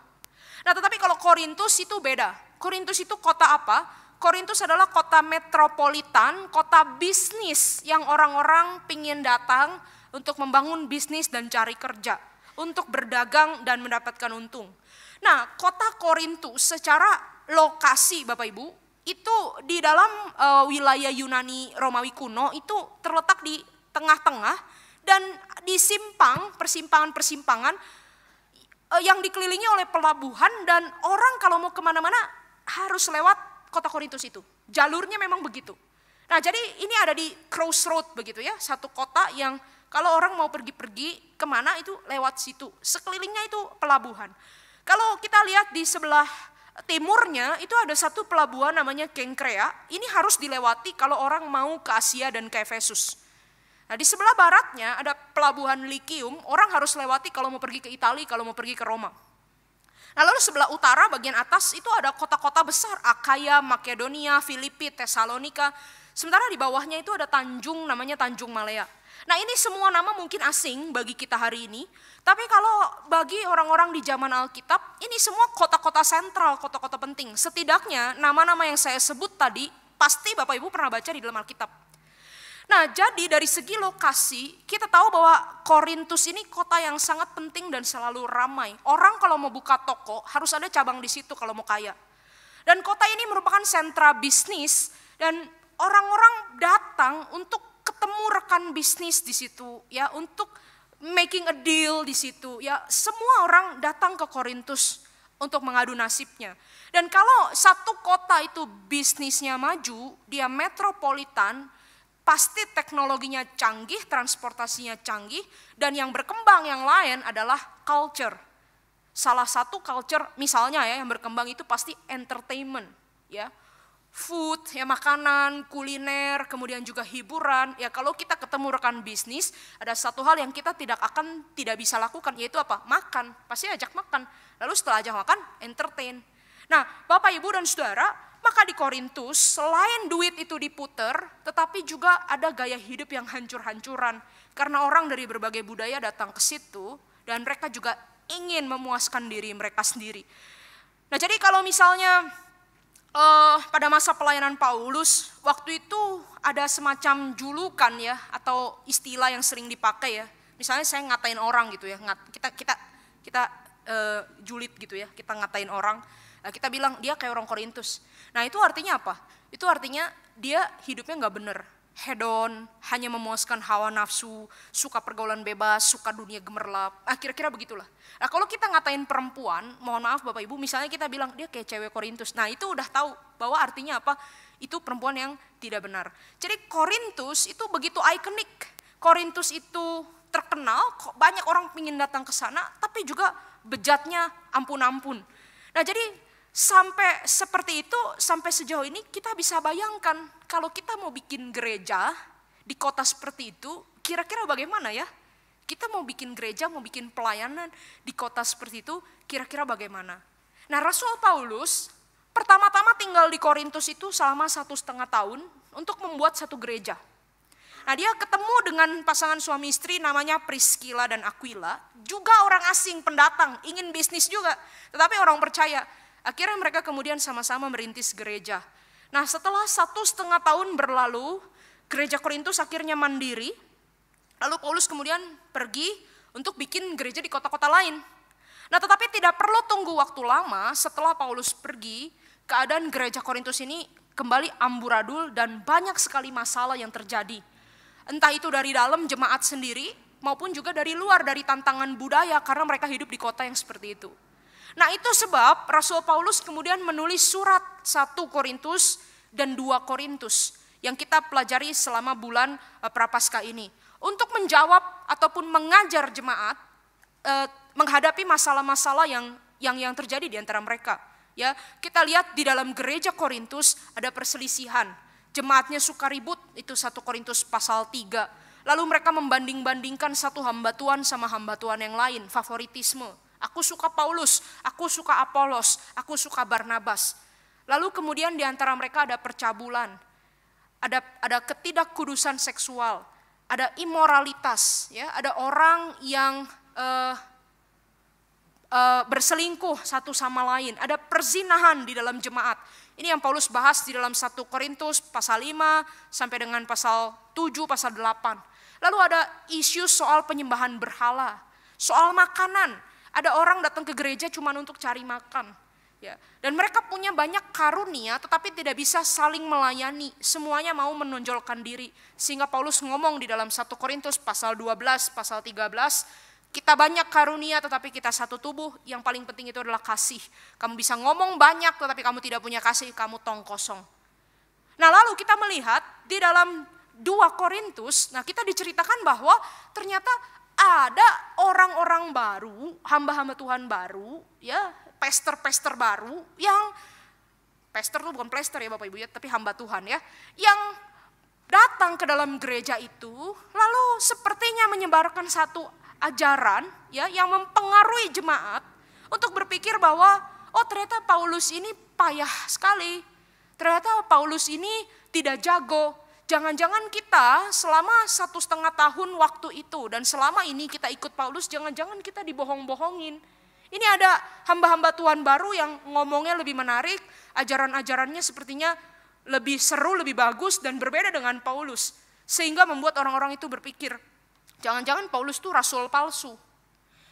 Nah, tetapi kalau Korintus itu beda. Korintus itu kota apa? Korintus adalah kota metropolitan, kota bisnis yang orang-orang pingin datang untuk membangun bisnis dan cari kerja, untuk berdagang dan mendapatkan untung. Nah, kota Korintus secara lokasi Bapak Ibu, itu di dalam wilayah Yunani Romawi kuno itu terletak di tengah-tengah dan di persimpangan-persimpangan yang dikelilingi oleh pelabuhan, dan orang kalau mau kemana-mana harus lewat kota Korintus itu. Jalurnya memang begitu. Nah, jadi ini ada di crossroad begitu ya, satu kota yang kalau orang mau pergi-pergi kemana itu lewat situ. Sekelilingnya itu pelabuhan. Kalau kita lihat di sebelah timurnya itu ada satu pelabuhan namanya Kenkrea. Ini harus dilewati kalau orang mau ke Asia dan ke Efesus. Nah, di sebelah baratnya ada pelabuhan Likium. Orang harus lewati kalau mau pergi ke Italia, kalau mau pergi ke Roma. Nah, lalu sebelah utara bagian atas itu ada kota-kota besar. Akaya, Makedonia, Filipi, Tesalonika. Sementara di bawahnya itu ada tanjung namanya Tanjung Malea. Nah, ini semua nama mungkin asing bagi kita hari ini, tapi kalau bagi orang-orang di zaman Alkitab, ini semua kota-kota sentral, kota-kota penting. Setidaknya nama-nama yang saya sebut tadi, pasti Bapak Ibu pernah baca di dalam Alkitab. Nah, jadi dari segi lokasi, kita tahu bahwa Korintus ini kota yang sangat penting dan selalu ramai. Orang kalau mau buka toko, harus ada cabang di situ kalau mau kaya. Dan kota ini merupakan sentra bisnis, dan orang-orang datang untuk ketemu rekan bisnis di situ ya, untuk making a deal di situ ya. Semua orang datang ke Korintus untuk mengadu nasibnya. Dan kalau satu kota itu bisnisnya maju, dia metropolitan, pasti teknologinya canggih, transportasinya canggih, dan yang berkembang yang lain adalah culture. Salah satu culture misalnya ya yang berkembang itu pasti entertainment ya. Food, ya makanan, kuliner, kemudian juga hiburan. Ya kalau kita ketemu rekan bisnis, ada satu hal yang kita tidak bisa lakukan, yaitu apa? Makan, pasti ajak makan. Lalu setelah ajak makan, entertain. Nah, Bapak, Ibu, dan Saudara, maka di Korintus selain duit itu diputer, tetapi juga ada gaya hidup yang hancur-hancuran. Karena orang dari berbagai budaya datang ke situ, dan mereka juga ingin memuaskan diri mereka sendiri. Nah, jadi kalau misalnya pada masa pelayanan Paulus, waktu itu ada semacam julukan ya, atau istilah yang sering dipakai ya. Misalnya saya ngatain orang gitu ya, kita julid gitu ya, kita ngatain orang, kita bilang dia kayak orang Korintus. Nah, itu artinya apa? Itu artinya dia hidupnya nggak bener, hedon, hanya memuaskan hawa nafsu, suka pergaulan bebas, suka dunia gemerlap, kira-kira begitulah. Nah, kalau kita ngatain perempuan, mohon maaf Bapak Ibu, misalnya kita bilang dia kayak cewek Korintus, nah itu udah tahu bahwa artinya apa, itu perempuan yang tidak benar. Jadi Korintus itu begitu ikonik, Korintus itu terkenal, banyak orang ingin datang ke sana, tapi juga bejatnya ampun-ampun. Nah, jadi sampai seperti itu, sampai sejauh ini kita bisa bayangkan kalau kita mau bikin gereja di kota seperti itu, kira-kira bagaimana ya? Kita mau bikin gereja, mau bikin pelayanan di kota seperti itu, kira-kira bagaimana? Nah, Rasul Paulus pertama-tama tinggal di Korintus itu selama 1,5 tahun untuk membuat satu gereja. Nah, dia ketemu dengan pasangan suami istri namanya Priscilla dan Aquila, juga orang asing pendatang, ingin bisnis juga, tetapi orang percaya. Akhirnya mereka kemudian sama-sama merintis gereja. Nah, setelah 1,5 tahun berlalu, gereja Korintus akhirnya mandiri. Lalu Paulus kemudian pergi untuk bikin gereja di kota-kota lain. Nah, tetapi tidak perlu tunggu waktu lama setelah Paulus pergi, keadaan gereja Korintus ini kembali amburadul dan banyak sekali masalah yang terjadi. Entah itu dari dalam jemaat sendiri maupun juga dari luar, dari tantangan budaya karena mereka hidup di kota yang seperti itu. Nah, itu sebab Rasul Paulus kemudian menulis surat 1 Korintus dan 2 Korintus yang kita pelajari selama bulan Prapaskah ini. Untuk menjawab ataupun mengajar jemaat menghadapi masalah-masalah yang terjadi di antara mereka. Ya, kita lihat di dalam gereja Korintus ada perselisihan. Jemaatnya suka ribut, itu 1 Korintus pasal 3. Lalu mereka membanding-bandingkan satu hamba Tuhan sama hamba Tuhan yang lain, favoritisme. Aku suka Paulus, aku suka Apolos, aku suka Barnabas. Lalu kemudian di antara mereka ada percabulan, ada ketidakkudusan seksual, ada imoralitas, ya, ada orang yang berselingkuh satu sama lain, ada perzinahan di dalam jemaat. Ini yang Paulus bahas di dalam 1 Korintus pasal 5 sampai dengan pasal 7, pasal 8. Lalu ada isu soal penyembahan berhala, soal makanan. Ada orang datang ke gereja cuma untuk cari makan. Ya. Dan mereka punya banyak karunia tetapi tidak bisa saling melayani. Semuanya mau menonjolkan diri. Sehingga Paulus ngomong di dalam 1 Korintus pasal 12, pasal 13, kita banyak karunia tetapi kita satu tubuh, yang paling penting itu adalah kasih. Kamu bisa ngomong banyak tetapi kamu tidak punya kasih, kamu tong kosong. Nah, lalu kita melihat di dalam 2 Korintus, nah kita diceritakan bahwa ternyata ada orang-orang baru, hamba-hamba Tuhan baru, ya, pester-pester baru, yang pester itu bukan plester ya Bapak Ibu ya, tapi hamba Tuhan ya, yang datang ke dalam gereja itu, lalu sepertinya menyebarkan satu ajaran ya yang mempengaruhi jemaat untuk berpikir bahwa oh ternyata Paulus ini payah sekali, ternyata Paulus ini tidak jago. Jangan-jangan kita selama 1,5 tahun waktu itu dan selama ini kita ikut Paulus, jangan-jangan kita dibohong-bohongin. Ini ada hamba-hamba Tuhan baru yang ngomongnya lebih menarik, ajaran-ajarannya sepertinya lebih seru, lebih bagus dan berbeda dengan Paulus. Sehingga membuat orang-orang itu berpikir, jangan-jangan Paulus itu rasul palsu.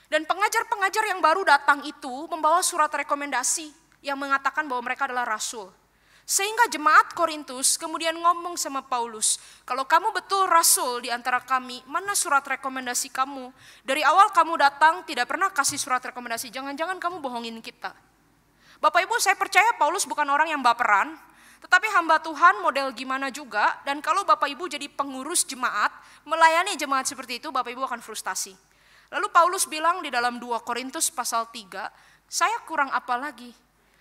Dan pengajar-pengajar yang baru datang itu membawa surat rekomendasi yang mengatakan bahwa mereka adalah rasul. Sehingga jemaat Korintus kemudian ngomong sama Paulus, kalau kamu betul rasul di antara kami, mana surat rekomendasi kamu? Dari awal kamu datang tidak pernah kasih surat rekomendasi, jangan-jangan kamu bohongin kita. Bapak Ibu, saya percaya Paulus bukan orang yang baperan, tetapi hamba Tuhan model gimana juga, dan kalau Bapak Ibu jadi pengurus jemaat, melayani jemaat seperti itu, Bapak Ibu akan frustasi. Lalu Paulus bilang di dalam 2 Korintus pasal 3, saya kurang apa lagi?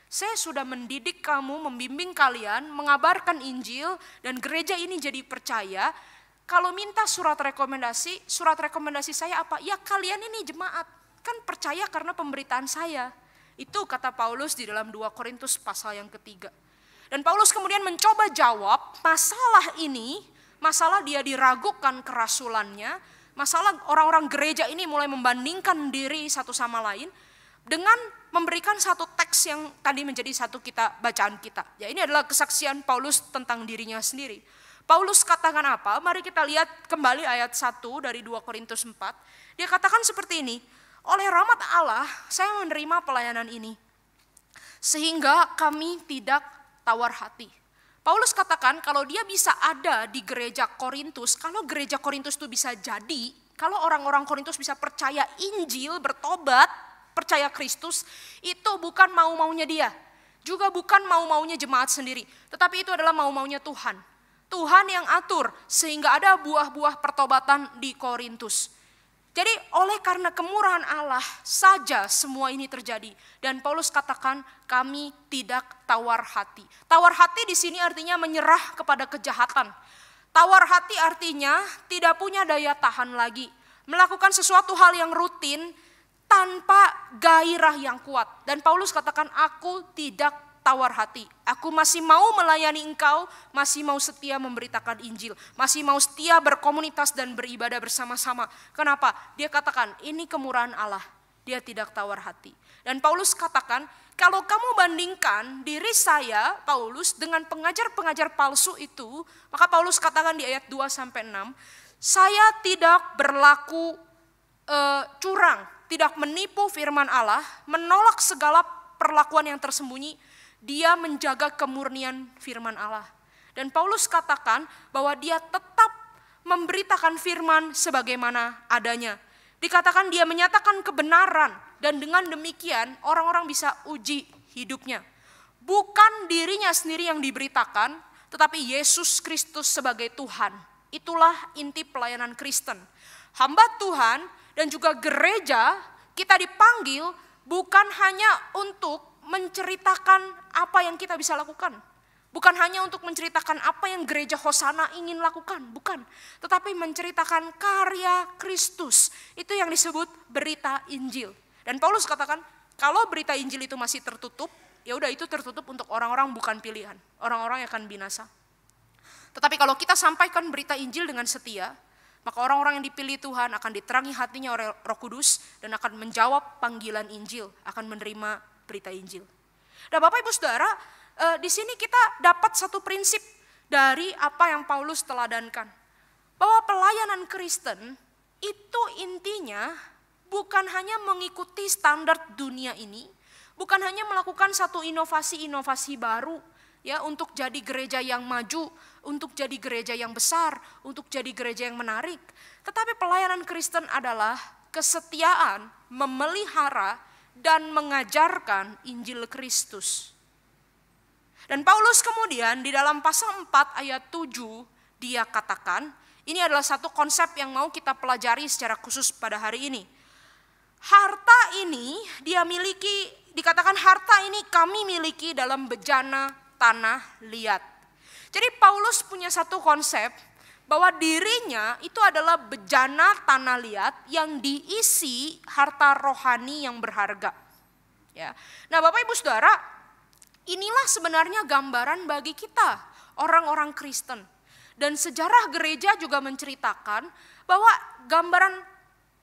Saya sudah mendidik kamu, membimbing kalian, mengabarkan Injil, dan gereja ini jadi percaya. Kalau minta surat rekomendasi saya apa? Ya kalian ini jemaat, kan percaya karena pemberitaan saya. Itu kata Paulus di dalam 2 Korintus pasal yang ketiga. Dan Paulus kemudian mencoba jawab masalah ini, masalah dia diragukan kerasulannya, Masalah orang-orang gereja ini mulai membandingkan diri satu sama lain dengan memberikan satu teks yang tadi menjadi satu bacaan kita. Ya, ini adalah kesaksian Paulus tentang dirinya sendiri. Paulus katakan apa? Mari kita lihat kembali ayat 1 dari 2 Korintus 4. Dia katakan seperti ini, oleh rahmat Allah saya menerima pelayanan ini, sehingga kami tidak tawar hati. Paulus katakan kalau dia bisa ada di gereja Korintus, kalau gereja Korintus itu bisa jadi, kalau orang-orang Korintus bisa percaya Injil, bertobat, percaya Kristus, itu bukan mau-maunya dia. Juga bukan mau-maunya jemaat sendiri, tetapi itu adalah mau-maunya Tuhan. Tuhan yang atur sehingga ada buah-buah pertobatan di Korintus. Jadi oleh karena kemurahan Allah saja semua ini terjadi. Dan Paulus katakan kami tidak tawar hati. Tawar hati di sini artinya menyerah kepada kejahatan. Tawar hati artinya tidak punya daya tahan lagi. Melakukan sesuatu hal yang rutin tanpa gairah yang kuat. Dan Paulus katakan aku tidak tawar hati. Aku masih mau melayani engkau, masih mau setia memberitakan Injil, masih mau setia berkomunitas dan beribadah bersama-sama. Kenapa? Dia katakan ini kemurahan Allah, dia tidak tawar hati. Dan Paulus katakan kalau kamu bandingkan diri saya, Paulus, dengan pengajar-pengajar palsu itu, maka Paulus katakan di ayat 2-6, saya tidak berlaku curang, tidak menipu firman Allah, menolak segala perlakuan yang tersembunyi. Dia menjaga kemurnian firman Allah. Dan Paulus katakan bahwa dia tetap memberitakan firman sebagaimana adanya. Dikatakan dia menyatakan kebenaran dan dengan demikian orang-orang bisa uji hidupnya. Bukan dirinya sendiri yang diberitakan, tetapi Yesus Kristus sebagai Tuhan. Itulah inti pelayanan Kristen. Hamba Tuhan dan juga gereja kita dipanggil bukan hanya untuk menceritakan apa yang kita bisa lakukan. Bukan hanya untuk menceritakan apa yang gereja Hosana ingin lakukan, bukan. Tetapi menceritakan karya Kristus. Itu yang disebut berita Injil. Dan Paulus katakan, kalau berita Injil itu masih tertutup, ya udah itu tertutup untuk orang-orang bukan pilihan. Orang-orang yang akan binasa. Tetapi kalau kita sampaikan berita Injil dengan setia, maka orang-orang yang dipilih Tuhan akan diterangi hatinya oleh Roh Kudus dan akan menjawab panggilan Injil, akan menerima berita Injil. Nah, Bapak Ibu Saudara, di sini kita dapat satu prinsip dari apa yang Paulus teladankan. Bahwa pelayanan Kristen itu intinya bukan hanya mengikuti standar dunia ini, bukan hanya melakukan satu inovasi-inovasi baru ya untuk jadi gereja yang maju, untuk jadi gereja yang besar, untuk jadi gereja yang menarik. Tetapi pelayanan Kristen adalah kesetiaan memelihara dan mengajarkan Injil Kristus. Dan Paulus kemudian di dalam pasal 4 ayat 7 dia katakan, ini adalah satu konsep yang mau kita pelajari secara khusus pada hari ini. Harta ini dia miliki, dikatakan harta ini kami miliki dalam bejana tanah liat. Jadi Paulus punya satu konsep bahwa dirinya itu adalah bejana tanah liat yang diisi harta rohani yang berharga. Ya. Nah, Bapak Ibu Saudara, inilah sebenarnya gambaran bagi kita, orang-orang Kristen. Dan sejarah gereja juga menceritakan bahwa gambaran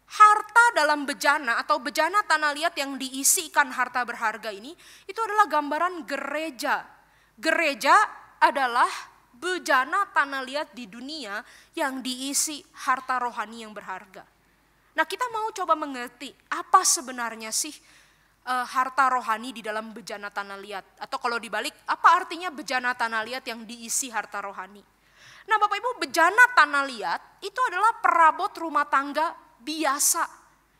harta dalam bejana atau bejana tanah liat yang diisikan harta berharga ini, itu adalah gambaran gereja. Gereja adalah bejana tanah liat di dunia yang diisi harta rohani yang berharga. Nah, kita mau coba mengerti apa sebenarnya sih harta rohani di dalam bejana tanah liat. Atau kalau dibalik, apa artinya bejana tanah liat yang diisi harta rohani. Nah, Bapak Ibu, bejana tanah liat itu adalah perabot rumah tangga biasa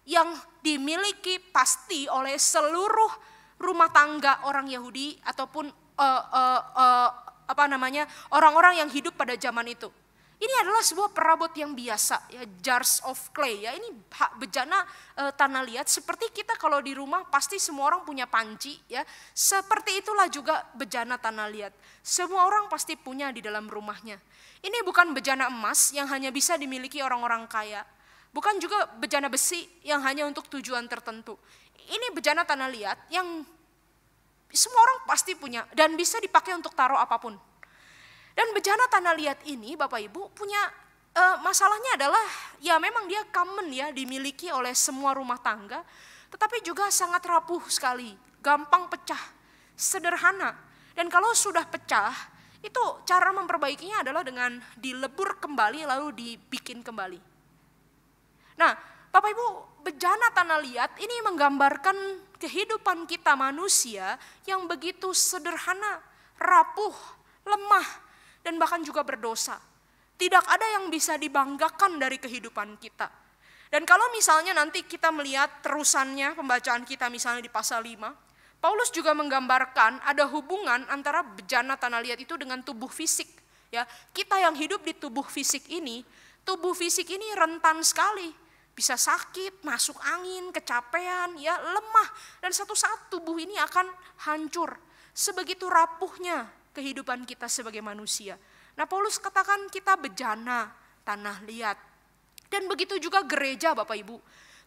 yang dimiliki pasti oleh seluruh rumah tangga orang Yahudi ataupun orang-orang yang hidup pada zaman itu. Ini adalah sebuah perabot yang biasa, ya, jars of clay. Ya, ini bejana tanah liat. Seperti kita kalau di rumah pasti semua orang punya panci, ya. Seperti itulah juga bejana tanah liat. Semua orang pasti punya di dalam rumahnya. Ini bukan bejana emas yang hanya bisa dimiliki orang-orang kaya. Bukan juga bejana besi yang hanya untuk tujuan tertentu. Ini bejana tanah liat yang semua orang pasti punya dan bisa dipakai untuk taruh apapun. Dan bejana tanah liat ini Bapak Ibu punya masalahnya adalah ya memang dia common ya, dimiliki oleh semua rumah tangga, tetapi juga sangat rapuh sekali, gampang pecah, sederhana. Dan kalau sudah pecah, itu cara memperbaikinya adalah dengan dilebur kembali lalu dibikin kembali. Nah, Bapak Ibu, bejana tanah liat ini menggambarkan kehidupan kita manusia yang begitu sederhana, rapuh, lemah, dan bahkan juga berdosa. Tidak ada yang bisa dibanggakan dari kehidupan kita. Dan kalau misalnya nanti kita melihat terusannya pembacaan kita misalnya di pasal 5, Paulus juga menggambarkan ada hubungan antara bejana tanah liat itu dengan tubuh fisik. Ya, kita yang hidup di tubuh fisik ini rentan sekali. Bisa sakit, masuk angin, kecapean, ya lemah. Dan satu saat tubuh ini akan hancur. Sebegitu rapuhnya kehidupan kita sebagai manusia. Nah, Paulus katakan kita bejana tanah liat. Dan begitu juga gereja Bapak Ibu.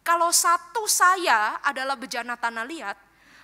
Kalau satu saya adalah bejana tanah liat,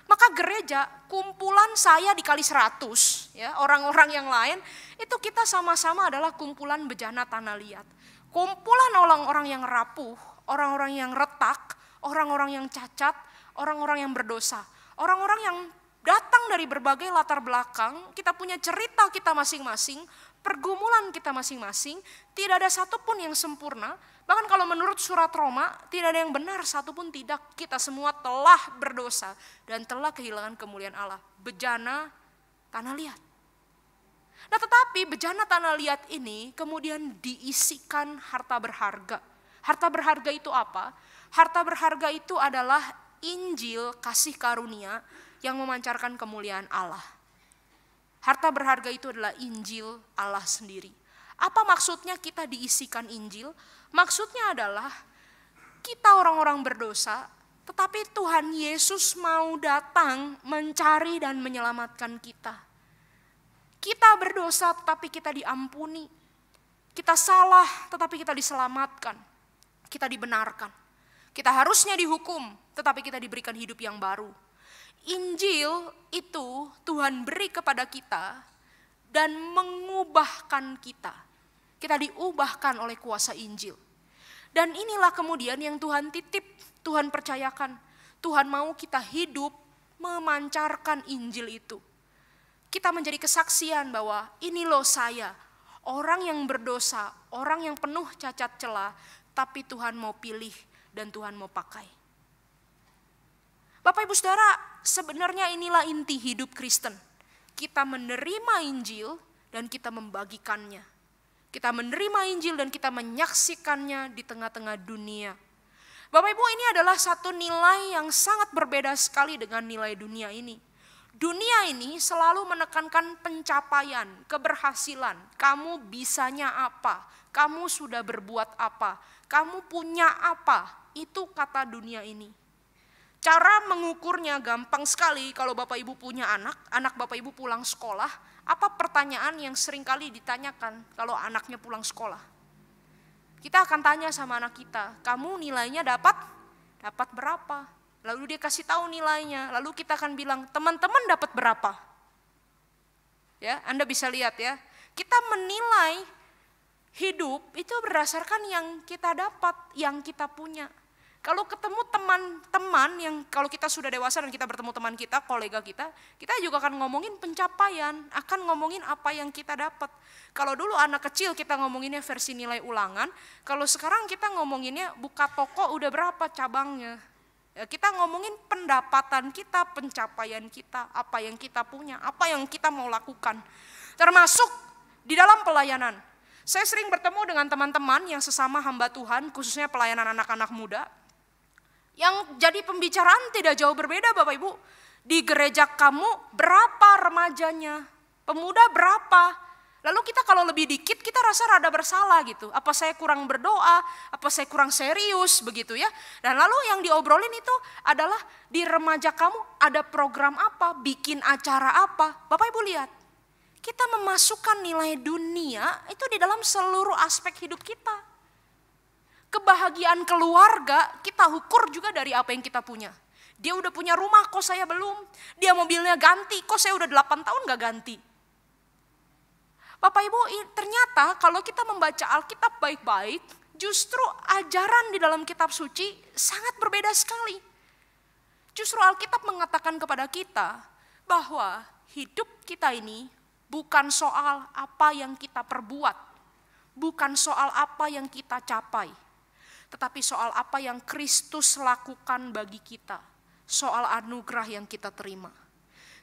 maka gereja kumpulan saya dikali 100, ya, orang-orang yang lain itu kita sama-sama adalah kumpulan bejana tanah liat. Kumpulan orang-orang yang rapuh, orang-orang yang retak, orang-orang yang cacat, orang-orang yang berdosa, orang-orang yang datang dari berbagai latar belakang, kita punya cerita kita masing-masing, pergumulan kita masing-masing, tidak ada satupun yang sempurna. Bahkan kalau menurut surat Roma, tidak ada yang benar satupun tidak. Kita semua telah berdosa dan telah kehilangan kemuliaan Allah. Bejana tanah liat. Nah, tetapi bejana tanah liat ini kemudian diisikan harta berharga. Harta berharga itu apa? Harta berharga itu adalah Injil kasih karunia yang memancarkan kemuliaan Allah. Harta berharga itu adalah Injil Allah sendiri. Apa maksudnya kita diisikan Injil? Maksudnya adalah kita orang-orang berdosa, tetapi Tuhan Yesus mau datang mencari dan menyelamatkan kita. Kita berdosa tetapi kita diampuni. Kita salah tetapi kita diselamatkan. Kita dibenarkan. Kita harusnya dihukum tetapi kita diberikan hidup yang baru. Injil itu Tuhan beri kepada kita dan mengubahkan kita. Kita diubahkan oleh kuasa Injil. Dan inilah kemudian yang Tuhan titip, Tuhan percayakan. Tuhan mau kita hidup memancarkan Injil itu. Kita menjadi kesaksian bahwa ini loh saya, orang yang berdosa, orang yang penuh cacat celah, tapi Tuhan mau pilih dan Tuhan mau pakai. Bapak Ibu Saudara, sebenarnya inilah inti hidup Kristen. Kita menerima Injil dan kita membagikannya. Kita menerima Injil dan kita menyaksikannya di tengah-tengah dunia. Bapak Ibu, ini adalah satu nilai yang sangat berbeda sekali dengan nilai dunia ini. Dunia ini selalu menekankan pencapaian, keberhasilan. Kamu bisanya apa? Kamu sudah berbuat apa? Kamu punya apa? Itu kata dunia ini. Cara mengukurnya gampang sekali. Kalau Bapak Ibu punya anak Bapak Ibu pulang sekolah, apa pertanyaan yang seringkali ditanyakan kalau anaknya pulang sekolah? Kita akan tanya sama anak kita, kamu nilainya dapat berapa? Lalu dia kasih tahu nilainya, lalu kita akan bilang, teman-teman dapat berapa? Ya, Anda bisa lihat ya, kita menilai hidup itu berdasarkan yang kita dapat, yang kita punya. Kalau ketemu teman-teman yang kalau kita sudah dewasa dan kita bertemu teman kita, kolega kita juga akan ngomongin pencapaian, akan ngomongin apa yang kita dapat. Kalau dulu anak kecil kita ngomonginnya versi nilai ulangan, kalau sekarang kita ngomonginnya buka toko udah berapa cabangnya. Ya, kita ngomongin pendapatan kita, pencapaian kita, apa yang kita punya, apa yang kita mau lakukan. Termasuk di dalam pelayanan. Saya sering bertemu dengan teman-teman yang sesama hamba Tuhan, khususnya pelayanan anak-anak muda. Yang jadi pembicaraan tidak jauh berbeda Bapak Ibu. Di gereja kamu berapa remajanya? Pemuda berapa? Lalu kita kalau lebih dikit kita rasa rada bersalah gitu. Apa saya kurang berdoa? Apa saya kurang serius begitu ya? Dan lalu yang diobrolin itu adalah di remaja kamu ada program apa? Bikin acara apa? Bapak Ibu lihat. Kita memasukkan nilai dunia itu di dalam seluruh aspek hidup kita. Kebahagiaan keluarga kita ukur juga dari apa yang kita punya. Dia udah punya rumah, kok saya belum. Dia mobilnya ganti, kok saya udah 8 tahun gak ganti. Bapak Ibu, ternyata kalau kita membaca Alkitab baik-baik, justru ajaran di dalam kitab suci sangat berbeda sekali. Justru Alkitab mengatakan kepada kita bahwa hidup kita ini bukan soal apa yang kita perbuat, bukan soal apa yang kita capai, tetapi soal apa yang Kristus lakukan bagi kita, soal anugerah yang kita terima.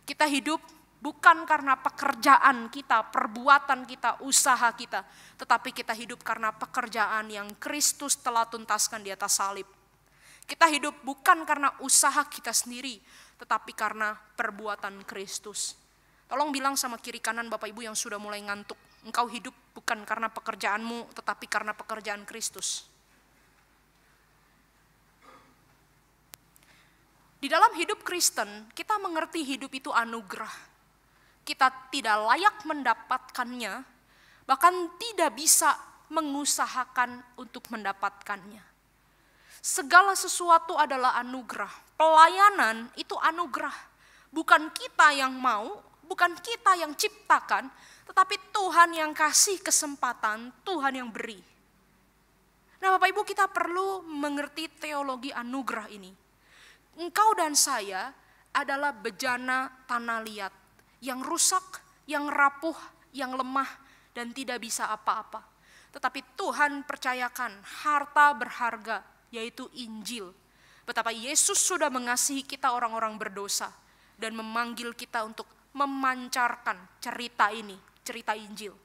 Kita hidup bukan karena pekerjaan kita, perbuatan kita, usaha kita, tetapi kita hidup karena pekerjaan yang Kristus telah tuntaskan di atas salib. Kita hidup bukan karena usaha kita sendiri, tetapi karena perbuatan Kristus. Tolong bilang sama kiri kanan Bapak Ibu yang sudah mulai ngantuk, engkau hidup bukan karena pekerjaanmu, tetapi karena pekerjaan Kristus. Di dalam hidup Kristen, kita mengerti hidup itu anugerah. Kita tidak layak mendapatkannya, bahkan tidak bisa mengusahakan untuk mendapatkannya. Segala sesuatu adalah anugerah. Pelayanan itu anugerah. Bukan kita yang mau, bukan kita yang ciptakan, tetapi Tuhan yang kasih kesempatan, Tuhan yang beri. Nah Bapak Ibu, kita perlu mengerti teologi anugerah ini. Engkau dan saya adalah bejana tanah liat, yang rusak, yang rapuh, yang lemah, dan tidak bisa apa-apa. Tetapi Tuhan percayakan harta berharga, yaitu Injil. Betapa Yesus sudah mengasihi kita orang-orang berdosa dan memanggil kita untuk memancarkan cerita ini, cerita Injil.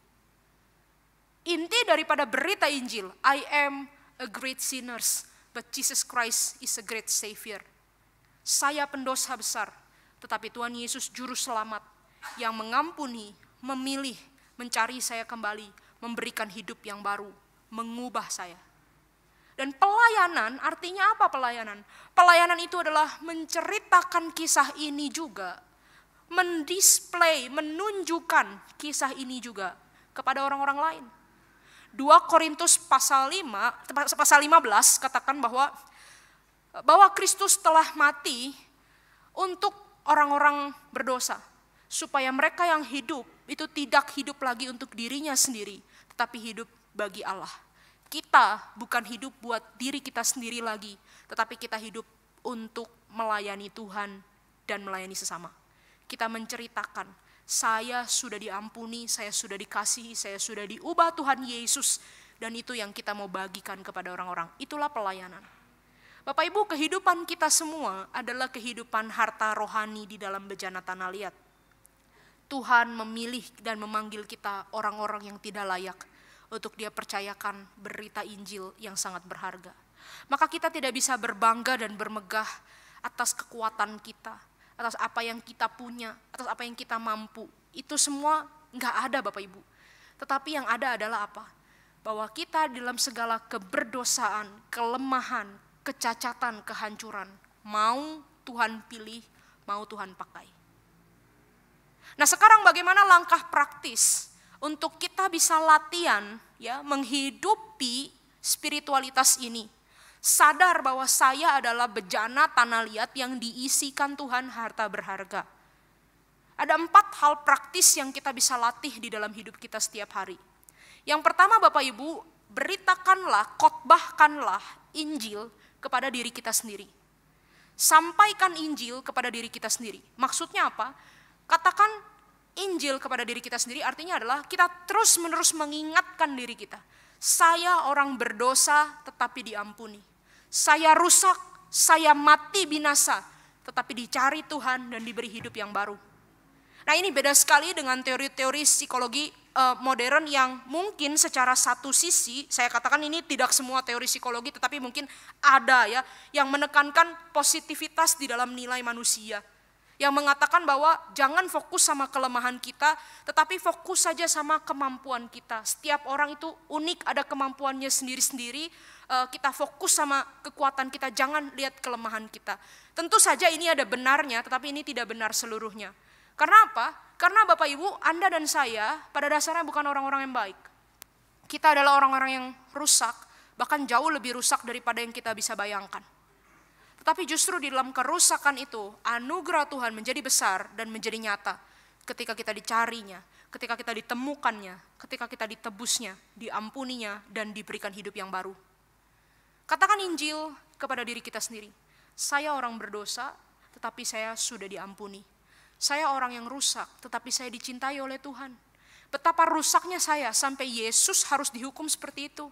Inti daripada berita Injil, I am a great sinner, but Jesus Christ is a great Savior. Saya pendosa besar, tetapi Tuhan Yesus juru selamat yang mengampuni, memilih, mencari saya kembali, memberikan hidup yang baru, mengubah saya. Dan pelayanan, artinya apa pelayanan? Pelayanan itu adalah menceritakan kisah ini juga, mendisplay, menunjukkan kisah ini juga kepada orang-orang lain. 2 Korintus pasal 15 katakan bahwa Kristus telah mati untuk orang-orang berdosa, supaya mereka yang hidup itu tidak hidup lagi untuk dirinya sendiri, tetapi hidup bagi Allah. Kita bukan hidup buat diri kita sendiri lagi, tetapi kita hidup untuk melayani Tuhan dan melayani sesama. Kita menceritakan, saya sudah diampuni, saya sudah dikasihi, saya sudah diubah Tuhan Yesus, dan itu yang kita mau bagikan kepada orang-orang. Itulah pelayanan. Bapak Ibu, kehidupan kita semua adalah kehidupan harta rohani di dalam bejana tanah liat. Tuhan memilih dan memanggil kita orang-orang yang tidak layak untuk Dia percayakan berita Injil yang sangat berharga. Maka kita tidak bisa berbangga dan bermegah atas kekuatan kita, atas apa yang kita punya, atas apa yang kita mampu. Itu semua enggak ada Bapak Ibu. Tetapi yang ada adalah apa? Bahwa kita dalam segala keberdosaan, kelemahan, kecacatan, kehancuran, mau Tuhan pilih, mau Tuhan pakai. Nah sekarang bagaimana langkah praktis untuk kita bisa latihan ya menghidupi spiritualitas ini. Sadar bahwa saya adalah bejana tanah liat yang diisikan Tuhan harta berharga. Ada 4 hal praktis yang kita bisa latih di dalam hidup kita setiap hari. Yang pertama Bapak Ibu, beritakanlah, khotbahkanlah Injil kepada diri kita sendiri. Sampaikan Injil kepada diri kita sendiri. Maksudnya apa? Katakan Injil kepada diri kita sendiri artinya adalah kita terus-menerus mengingatkan diri kita. Saya orang berdosa tetapi diampuni. Saya rusak, saya mati binasa, tetapi dicari Tuhan dan diberi hidup yang baru. Nah ini beda sekali dengan teori-teori psikologi modern yang mungkin secara satu sisi, saya katakan ini tidak semua teori psikologi tetapi mungkin ada ya, yang menekankan positivitas di dalam nilai manusia. Yang mengatakan bahwa jangan fokus sama kelemahan kita, tetapi fokus saja sama kemampuan kita. Setiap orang itu unik, ada kemampuannya sendiri-sendiri. Kita fokus sama kekuatan kita, jangan lihat kelemahan kita. Tentu saja ini ada benarnya, tetapi ini tidak benar seluruhnya. Karena apa? Karena Bapak Ibu, Anda dan saya pada dasarnya bukan orang-orang yang baik. Kita adalah orang-orang yang rusak, bahkan jauh lebih rusak daripada yang kita bisa bayangkan. Tapi justru di dalam kerusakan itu, anugerah Tuhan menjadi besar dan menjadi nyata ketika kita dicarinya, ketika kita ditemukannya, ketika kita ditebusnya, diampuninya, dan diberikan hidup yang baru. Katakan Injil kepada diri kita sendiri. Saya orang berdosa, tetapi saya sudah diampuni. Saya orang yang rusak, tetapi saya dicintai oleh Tuhan. Betapa rusaknya saya sampai Yesus harus dihukum seperti itu.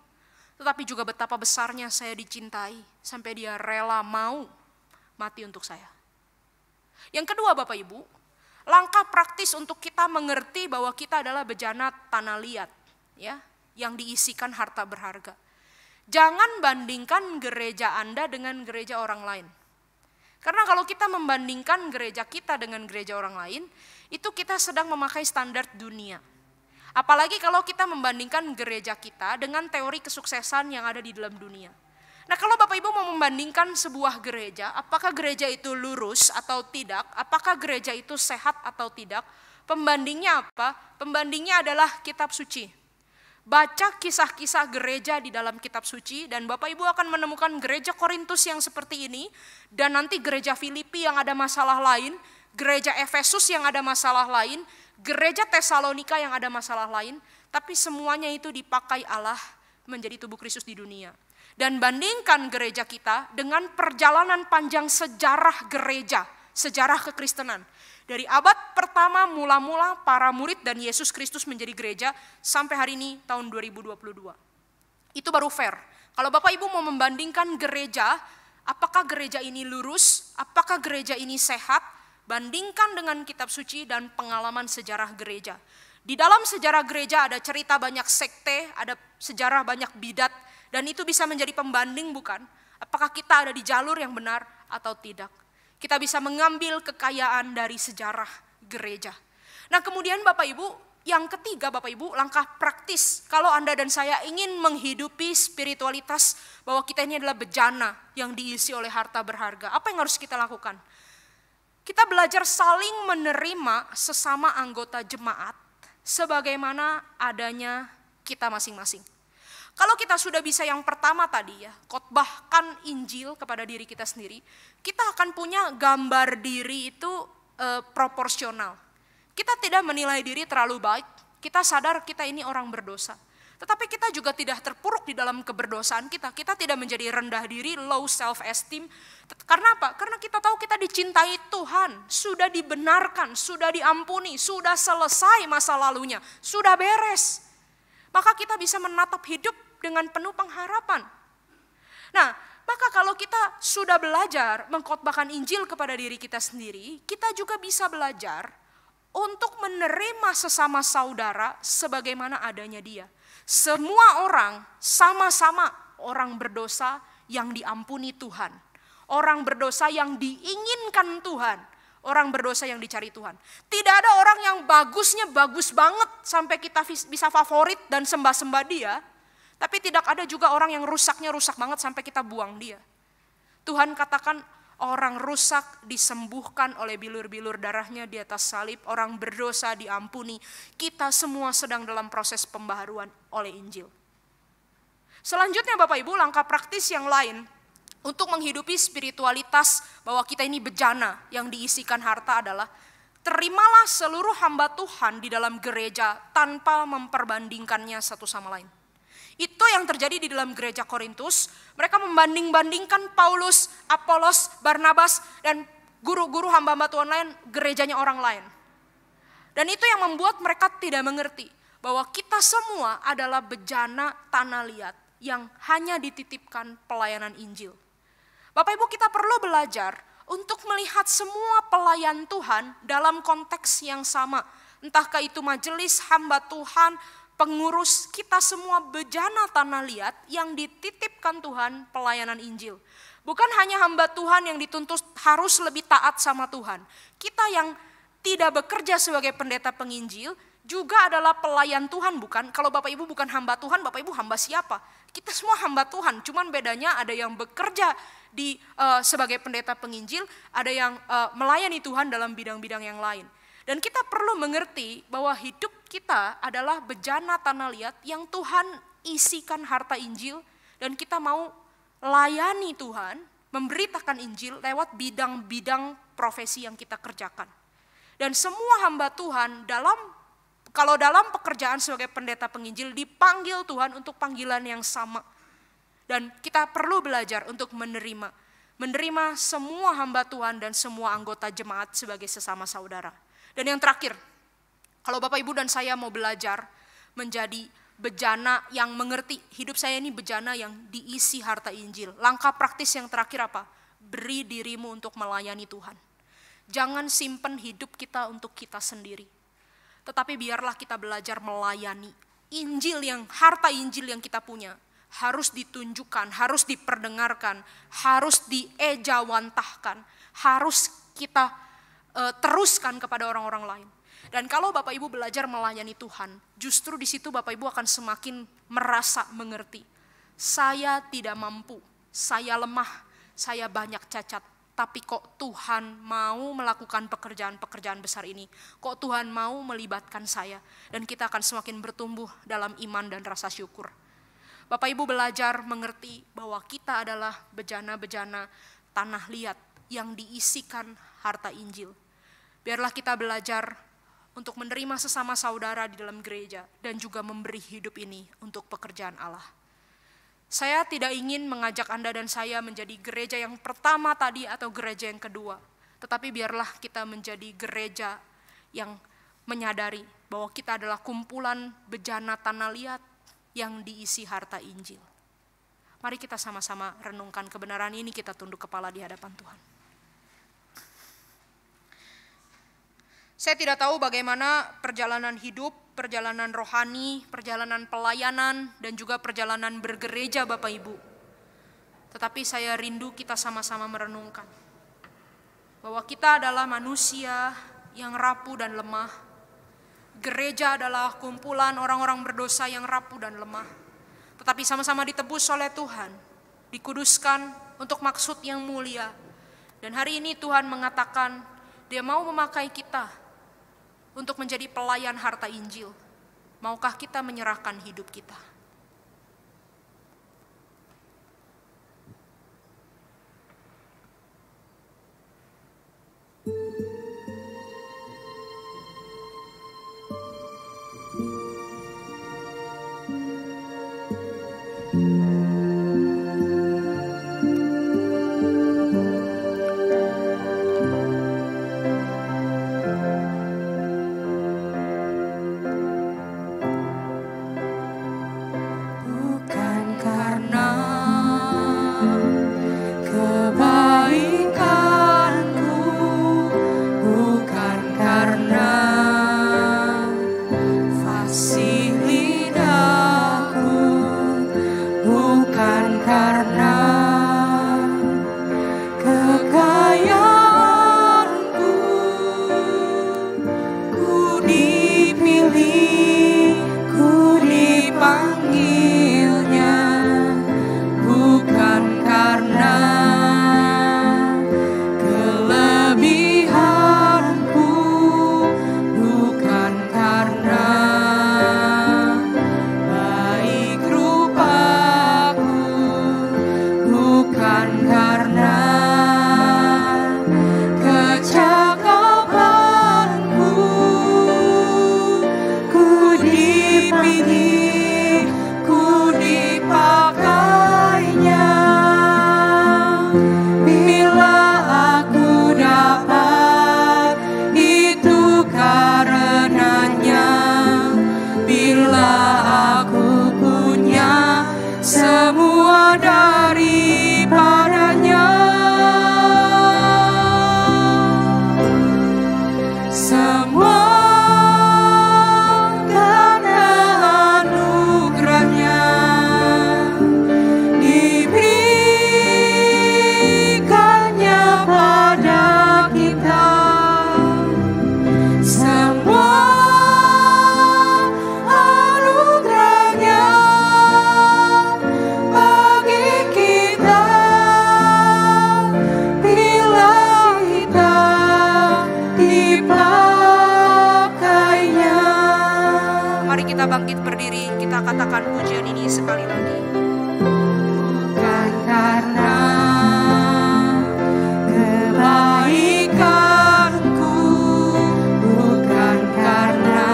Tetapi juga betapa besarnya saya dicintai sampai dia rela mau mati untuk saya. Yang kedua Bapak Ibu, langkah praktis untuk kita mengerti bahwa kita adalah bejana tanah liat, ya, yang diisikan harta berharga. Jangan bandingkan gereja Anda dengan gereja orang lain. Karena kalau kita membandingkan gereja kita dengan gereja orang lain, itu kita sedang memakai standar dunia. Apalagi kalau kita membandingkan gereja kita dengan teori kesuksesan yang ada di dalam dunia. Nah, kalau Bapak Ibu mau membandingkan sebuah gereja, apakah gereja itu lurus atau tidak, apakah gereja itu sehat atau tidak, pembandingnya apa? Pembandingnya adalah kitab suci. Baca kisah-kisah gereja di dalam kitab suci dan Bapak Ibu akan menemukan gereja Korintus yang seperti ini, dan nanti gereja Filipi yang ada masalah lain, gereja Efesus yang ada masalah lain, gereja Tesalonika yang ada masalah lain, tapi semuanya itu dipakai Allah menjadi tubuh Kristus di dunia. Dan bandingkan gereja kita dengan perjalanan panjang sejarah gereja, sejarah kekristenan. Dari abad pertama mula-mula para murid dan Yesus Kristus menjadi gereja sampai hari ini tahun 2022. Itu baru fair. Kalau Bapak Ibu mau membandingkan gereja, apakah gereja ini lurus, apakah gereja ini sehat, bandingkan dengan kitab suci dan pengalaman sejarah gereja. Di dalam sejarah gereja ada cerita banyak sekte, ada sejarah banyak bidat, dan itu bisa menjadi pembanding bukan? Apakah kita ada di jalur yang benar atau tidak? Kita bisa mengambil kekayaan dari sejarah gereja. Nah kemudian Bapak Ibu, yang ketiga Bapak Ibu, langkah praktis. Kalau Anda dan saya ingin menghidupi spiritualitas bahwa kita ini adalah bejana yang diisi oleh harta berharga, apa yang harus kita lakukan? Kita belajar saling menerima sesama anggota jemaat sebagaimana adanya kita masing-masing. Kalau kita sudah bisa yang pertama tadi ya, khotbahkan Injil kepada diri kita sendiri, kita akan punya gambar diri itu proporsional. Kita tidak menilai diri terlalu baik, kita sadar kita ini orang berdosa. Tetapi kita juga tidak terpuruk di dalam keberdosaan kita. Kita tidak menjadi rendah diri, low self-esteem. Karena apa? Karena kita tahu kita dicintai Tuhan. Sudah dibenarkan, sudah diampuni, sudah selesai masa lalunya. Sudah beres. Maka kita bisa menatap hidup dengan penuh pengharapan. Nah, maka kalau kita sudah belajar mengkhotbahkan Injil kepada diri kita sendiri, kita juga bisa belajar untuk menerima sesama saudara sebagaimana adanya dia. Semua orang sama-sama orang berdosa yang diampuni Tuhan. Orang berdosa yang diinginkan Tuhan. Orang berdosa yang dicari Tuhan. Tidak ada orang yang bagusnya bagus banget sampai kita bisa favorit dan sembah-sembah dia. Tapi tidak ada juga orang yang rusaknya rusak banget sampai kita buang dia. Tuhan katakan orang rusak disembuhkan oleh bilur-bilur darahnya di atas salib. Orang berdosa diampuni. Kita semua sedang dalam proses pembaharuan oleh Injil. Selanjutnya Bapak Ibu, langkah praktis yang lain untuk menghidupi spiritualitas bahwa kita ini bejana yang diisikan harta adalah terimalah seluruh hamba Tuhan di dalam gereja tanpa memperbandingkannya satu sama lain. Itu yang terjadi di dalam gereja Korintus. Mereka membanding-bandingkan Paulus, Apolos, Barnabas, dan guru-guru hamba-hamba Tuhan lain, gerejanya orang lain. Dan itu yang membuat mereka tidak mengerti bahwa kita semua adalah bejana tanah liat yang hanya dititipkan pelayanan Injil. Bapak Ibu, kita perlu belajar untuk melihat semua pelayan Tuhan dalam konteks yang sama. Entahkah itu majelis hamba Tuhan, pengurus, kita semua bejana tanah liat yang dititipkan Tuhan pelayanan Injil. Bukan hanya hamba Tuhan yang dituntut harus lebih taat sama Tuhan. Kita yang tidak bekerja sebagai pendeta penginjil juga adalah pelayan Tuhan, bukan? Kalau Bapak Ibu bukan hamba Tuhan, Bapak Ibu hamba siapa? Kita semua hamba Tuhan, cuman bedanya ada yang bekerja sebagai pendeta penginjil, ada yang melayani Tuhan dalam bidang-bidang yang lain. Dan kita perlu mengerti bahwa hidup kita adalah bejana tanah liat yang Tuhan isikan harta Injil, dan kita mau layani Tuhan, memberitakan Injil lewat bidang-bidang profesi yang kita kerjakan. Dan semua hamba Tuhan dalam Kalau dalam pekerjaan sebagai pendeta penginjil dipanggil Tuhan untuk panggilan yang sama. Dan kita perlu belajar untuk menerima semua hamba Tuhan dan semua anggota jemaat sebagai sesama saudara. Dan yang terakhir, kalau Bapak Ibu dan saya mau belajar menjadi bejana yang mengerti, hidup saya ini bejana yang diisi harta Injil. Langkah praktis yang terakhir apa? Beri dirimu untuk melayani Tuhan. Jangan simpen hidup kita untuk kita sendiri. Tetapi biarlah kita belajar melayani. Injil yang, harta Injil yang kita punya harus ditunjukkan, harus diperdengarkan, harus diejawantahkan, harus kita teruskan kepada orang-orang lain. Dan kalau Bapak Ibu belajar melayani Tuhan, justru di situ Bapak Ibu akan semakin merasa mengerti. Saya tidak mampu, saya lemah, saya banyak cacat. Tapi kok Tuhan mau melakukan pekerjaan-pekerjaan besar ini. Kok Tuhan mau melibatkan saya. Dan kita akan semakin bertumbuh dalam iman dan rasa syukur. Bapak Ibu belajar mengerti bahwa kita adalah bejana-bejana tanah liat yang diisikan harta Injil. Biarlah kita belajar untuk menerima sesama saudara di dalam gereja. Dan juga memberi hidup ini untuk pekerjaan Allah. Saya tidak ingin mengajak Anda dan saya menjadi gereja yang pertama tadi atau gereja yang kedua. Tetapi biarlah kita menjadi gereja yang menyadari bahwa kita adalah kumpulan bejana tanah liat yang diisi harta Injil. Mari kita sama-sama renungkan kebenaran ini, kita tunduk kepala di hadapan Tuhan. Saya tidak tahu bagaimana perjalanan hidup, perjalanan rohani, perjalanan pelayanan, dan juga perjalanan bergereja Bapak Ibu. Tetapi saya rindu kita sama-sama merenungkan bahwa kita adalah manusia yang rapuh dan lemah. Gereja adalah kumpulan orang-orang berdosa yang rapuh dan lemah. Tetapi sama-sama ditebus oleh Tuhan, dikuduskan untuk maksud yang mulia. Dan hari ini Tuhan mengatakan Dia mau memakai kita untuk menjadi pelayan harta Injil. Maukah kita menyerahkan hidup kita? Bangkit berdiri, kita katakan pujian ini sekali lagi. Bukan karena kebaikanku, bukan karena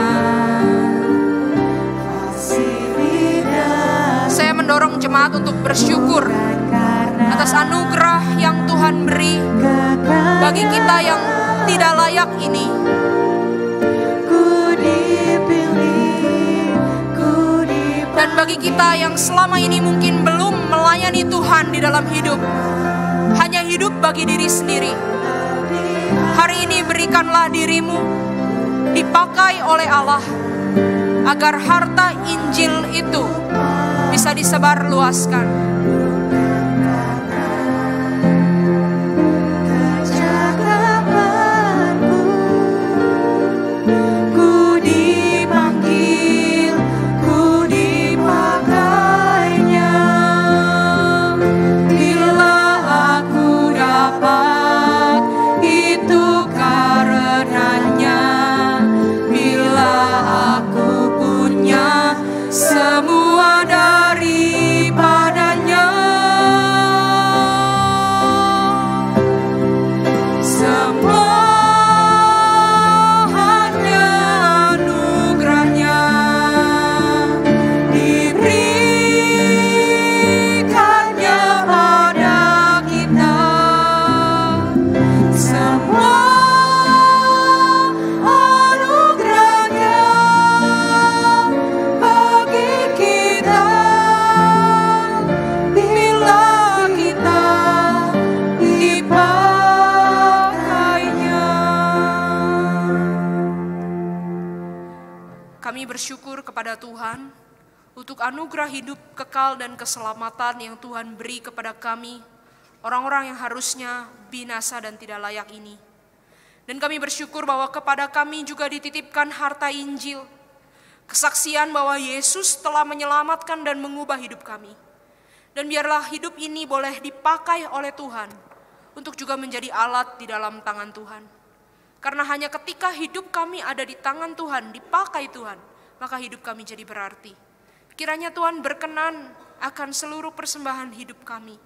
atas anugerah yang Tuhan beri bagi kita yang tidak layak ini. Dan bagi kita yang selama ini mungkin belum melayani Tuhan di dalam hidup, hanya hidup bagi diri sendiri. Hari ini berikanlah dirimu dipakai oleh Allah agar harta Injil itu bisa disebarluaskan. Kami bersyukur kepada Tuhan untuk anugerah hidup kekal dan keselamatan yang Tuhan beri kepada kami, orang-orang yang harusnya binasa dan tidak layak ini. Dan kami bersyukur bahwa kepada kami juga dititipkan harta Injil, kesaksian bahwa Yesus telah menyelamatkan dan mengubah hidup kami. Dan biarlah hidup ini boleh dipakai oleh Tuhan untuk juga menjadi alat di dalam tangan Tuhan. Karena hanya ketika hidup kami ada di tangan Tuhan, dipakai Tuhan, maka hidup kami jadi berarti. Kiranya Tuhan berkenan akan seluruh persembahan hidup kami.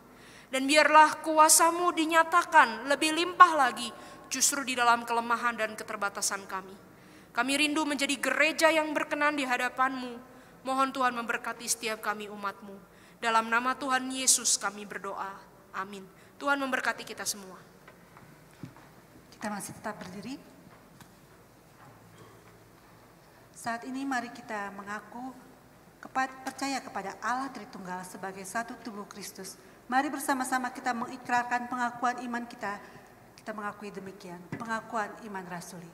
Dan biarlah kuasa-Mu dinyatakan lebih limpah lagi justru di dalam kelemahan dan keterbatasan kami. Kami rindu menjadi gereja yang berkenan di hadapan-Mu. Mohon Tuhan memberkati setiap kami umat-Mu. Dalam nama Tuhan Yesus kami berdoa. Amin. Tuhan memberkati kita semua. Kita masih tetap berdiri. Saat ini mari kita mengaku percaya kepada Allah Tritunggal sebagai satu tubuh Kristus. Mari bersama-sama kita mengikrarkan pengakuan iman kita. Kita mengakui demikian, pengakuan iman rasuli.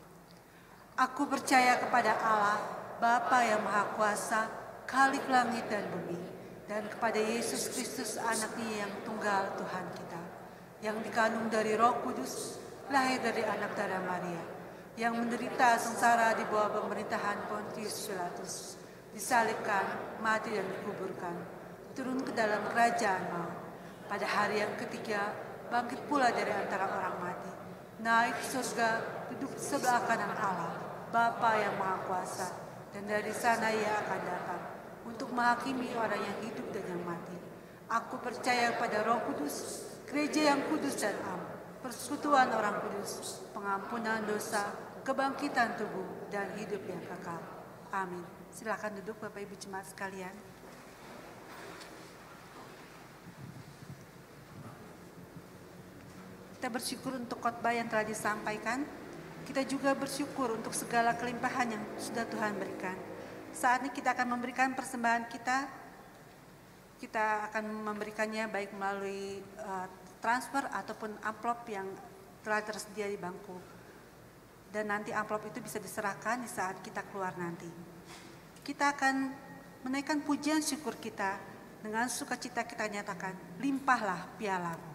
Aku percaya kepada Allah, Bapa yang Maha Kuasa, Khalik langit dan bumi, dan kepada Yesus Kristus anaknya yang tunggal Tuhan kita, yang dikandung dari Roh Kudus, lahir dari anak darah Maria, yang menderita sengsara di bawah pemerintahan Pontius Pilatus, disalibkan, mati dan dikuburkan, turun ke dalam kerajaan maut. Pada hari yang ketiga, bangkit pula dari antara orang mati, naik ke surga, duduk di sebelah kanan Allah, Bapa yang Maha Kuasa, dan dari sana Ia akan datang untuk menghakimi orang yang hidup dan yang mati. Aku percaya pada Roh Kudus, gereja yang kudus dan am, persekutuan orang kudus, pengampunan dosa, kebangkitan tubuh, dan hidup yang kekal. Amin. Silakan duduk Bapak Ibu Jemaat sekalian. Kita bersyukur untuk khotbah yang telah disampaikan. Kita juga bersyukur untuk segala kelimpahan yang sudah Tuhan berikan. Saat ini kita akan memberikan persembahan kita. Kita akan memberikannya baik melalui transfer ataupun amplop yang telah tersedia di bangku. Dan nanti amplop itu bisa diserahkan di saat kita keluar nanti. Kita akan menaikkan pujian syukur kita. Dengan sukacita kita nyatakan, limpahlah pialamu.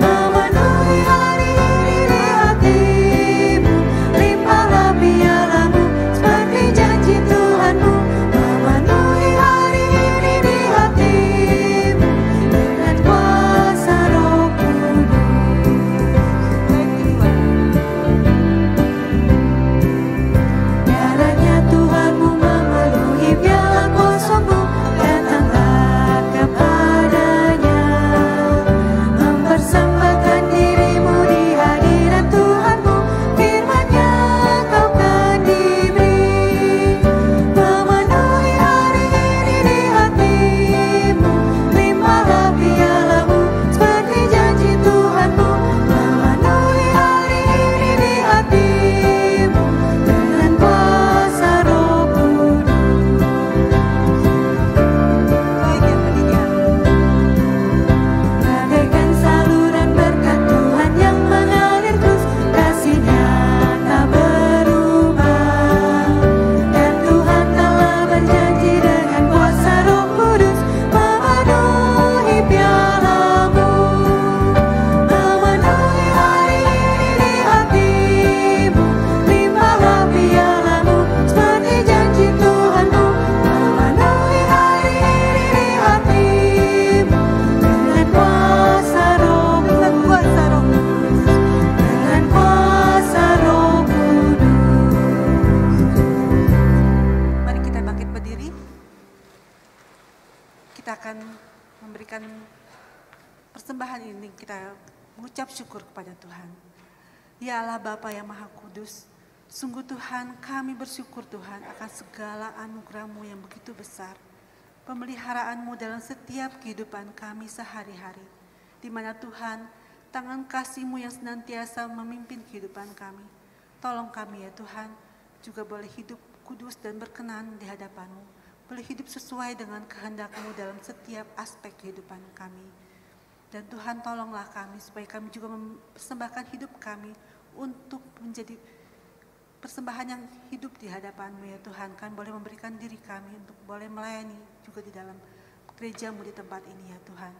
Memenuhi hari ini penyembahan ini kita mengucap syukur kepada Tuhan. Ya Allah Bapa yang Maha Kudus, sungguh Tuhan kami bersyukur Tuhan akan segala anugerah-Mu yang begitu besar. Pemeliharaanmu dalam setiap kehidupan kami sehari-hari, di mana Tuhan, tangan kasih-Mu yang senantiasa memimpin kehidupan kami. Tolong kami ya Tuhan, juga boleh hidup kudus dan berkenan di hadapan-Mu, boleh hidup sesuai dengan kehendak-Mu dalam setiap aspek kehidupan kami. Dan Tuhan tolonglah kami supaya kami juga mempersembahkan hidup kami untuk menjadi persembahan yang hidup di hadapan-Mu ya Tuhan. Kami boleh memberikan diri kami untuk boleh melayani juga di dalam gereja-Mu di tempat ini ya Tuhan.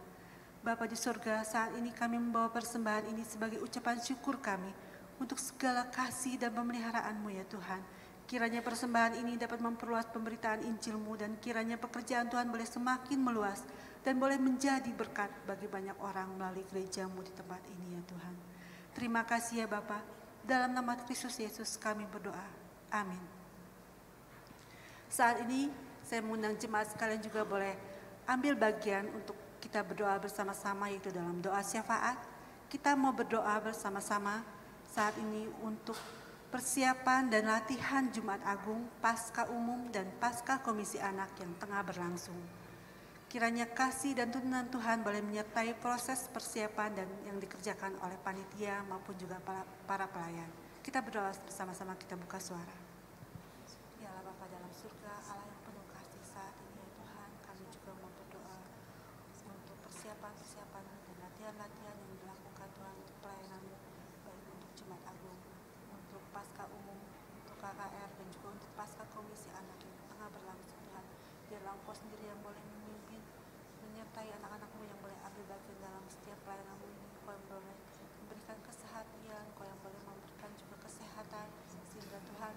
Bapa di surga, saat ini kami membawa persembahan ini sebagai ucapan syukur kami untuk segala kasih dan pemeliharaan-Mu ya Tuhan. Kiranya persembahan ini dapat memperluas pemberitaan Injil-Mu dan kiranya pekerjaan Tuhan boleh semakin meluas dan boleh menjadi berkat bagi banyak orang melalui gereja-Mu di tempat ini ya Tuhan. Terima kasih ya Bapa. Dalam nama Kristus Yesus kami berdoa. Amin. Saat ini saya mengundang jemaat sekalian juga boleh ambil bagian untuk kita berdoa bersama-sama, yaitu dalam doa syafaat. Kita mau berdoa bersama-sama saat ini untuk persiapan dan latihan Jumat Agung, Paskah Umum dan Paskah Komisi Anak yang tengah berlangsung. Kiranya kasih dan tuntunan Tuhan boleh menyertai proses persiapan dan yang dikerjakan oleh panitia maupun juga para pelayan. Kita berdoa bersama-sama, kita buka suara. Ya Allah Bapa dalam surga, Allah yang penuh kasih, saat ini ya Tuhan, kami juga mau berdoa untuk persiapan-persiapan dan latihan-latihan yang dilakukan Tuhan untuk pelayanan-Mu, baik untuk Jumat Agung, untuk Paskah Umum, untuk KKR dan juga untuk Paskah Komisi Anak yang tengah berlangsung Tuhan. Biarlah Engkau sendiri yang boleh memimpin, menyertai anak-anak-Mu yang boleh ambil bagian dalam setiap pelayanan-Mu ini. Engkau yang boleh memberikan kesehatan, Engkau yang boleh memberikan juga kesehatan, sehingga Tuhan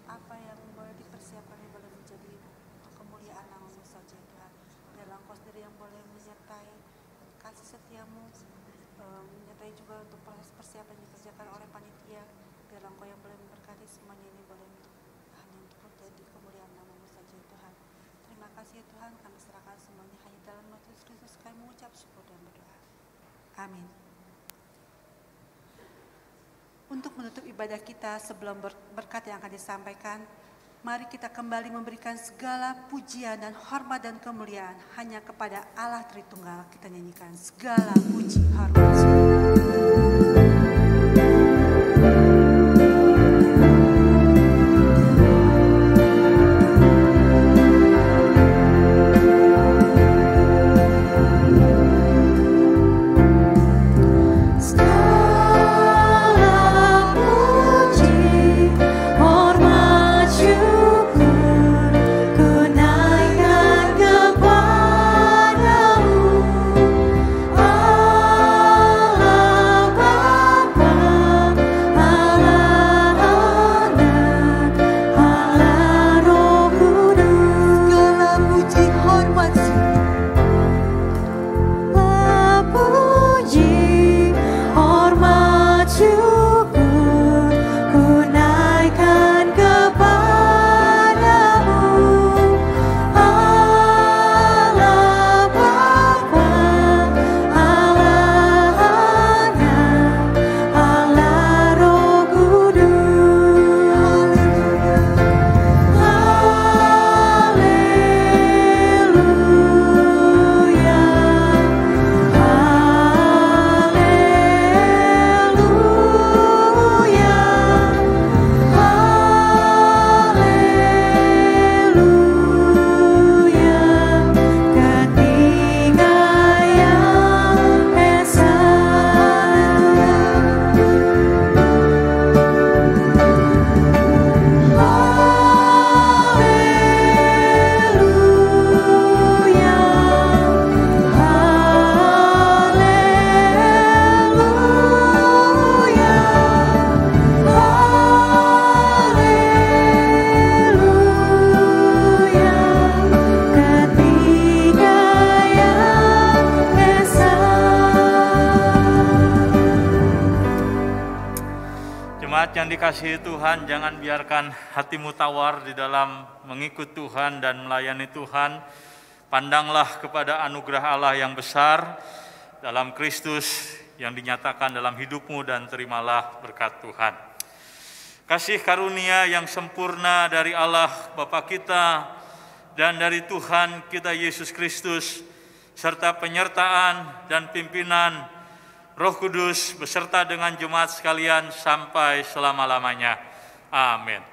apa yang boleh dipersiapkan yang boleh menjadi untuk kemuliaan nama-Mu saja Tuhan. Biarlah Engkau sendiri yang boleh menyertai kasih setia-Mu, menyertai juga untuk proses persiapan yang dikerjakan oleh panitia. Biarlah Engkau yang boleh memberkati semuanya ini boleh hanya untuk menjadi kemuliaan nama-Mu saja Tuhan. Terima kasih Tuhan, kami serahkan semuanya hanya dalam nama Yesus Kristus kami mengucap syukur dan berdoa. Amin. Untuk menutup ibadah kita sebelum berkat yang akan disampaikan, mari kita kembali memberikan segala pujian dan hormat dan kemuliaan hanya kepada Allah Tritunggal. Kita nyanyikan segala puji hormat syukur. Yang dikasihi Tuhan, jangan biarkan hatimu tawar di dalam mengikut Tuhan dan melayani Tuhan. Pandanglah kepada anugerah Allah yang besar, dalam Kristus yang dinyatakan dalam hidupmu dan terimalah berkat Tuhan. Kasih karunia yang sempurna dari Allah Bapa kita dan dari Tuhan kita Yesus Kristus, serta penyertaan dan pimpinan Roh Kudus beserta dengan jemaat sekalian sampai selama-lamanya. Amin.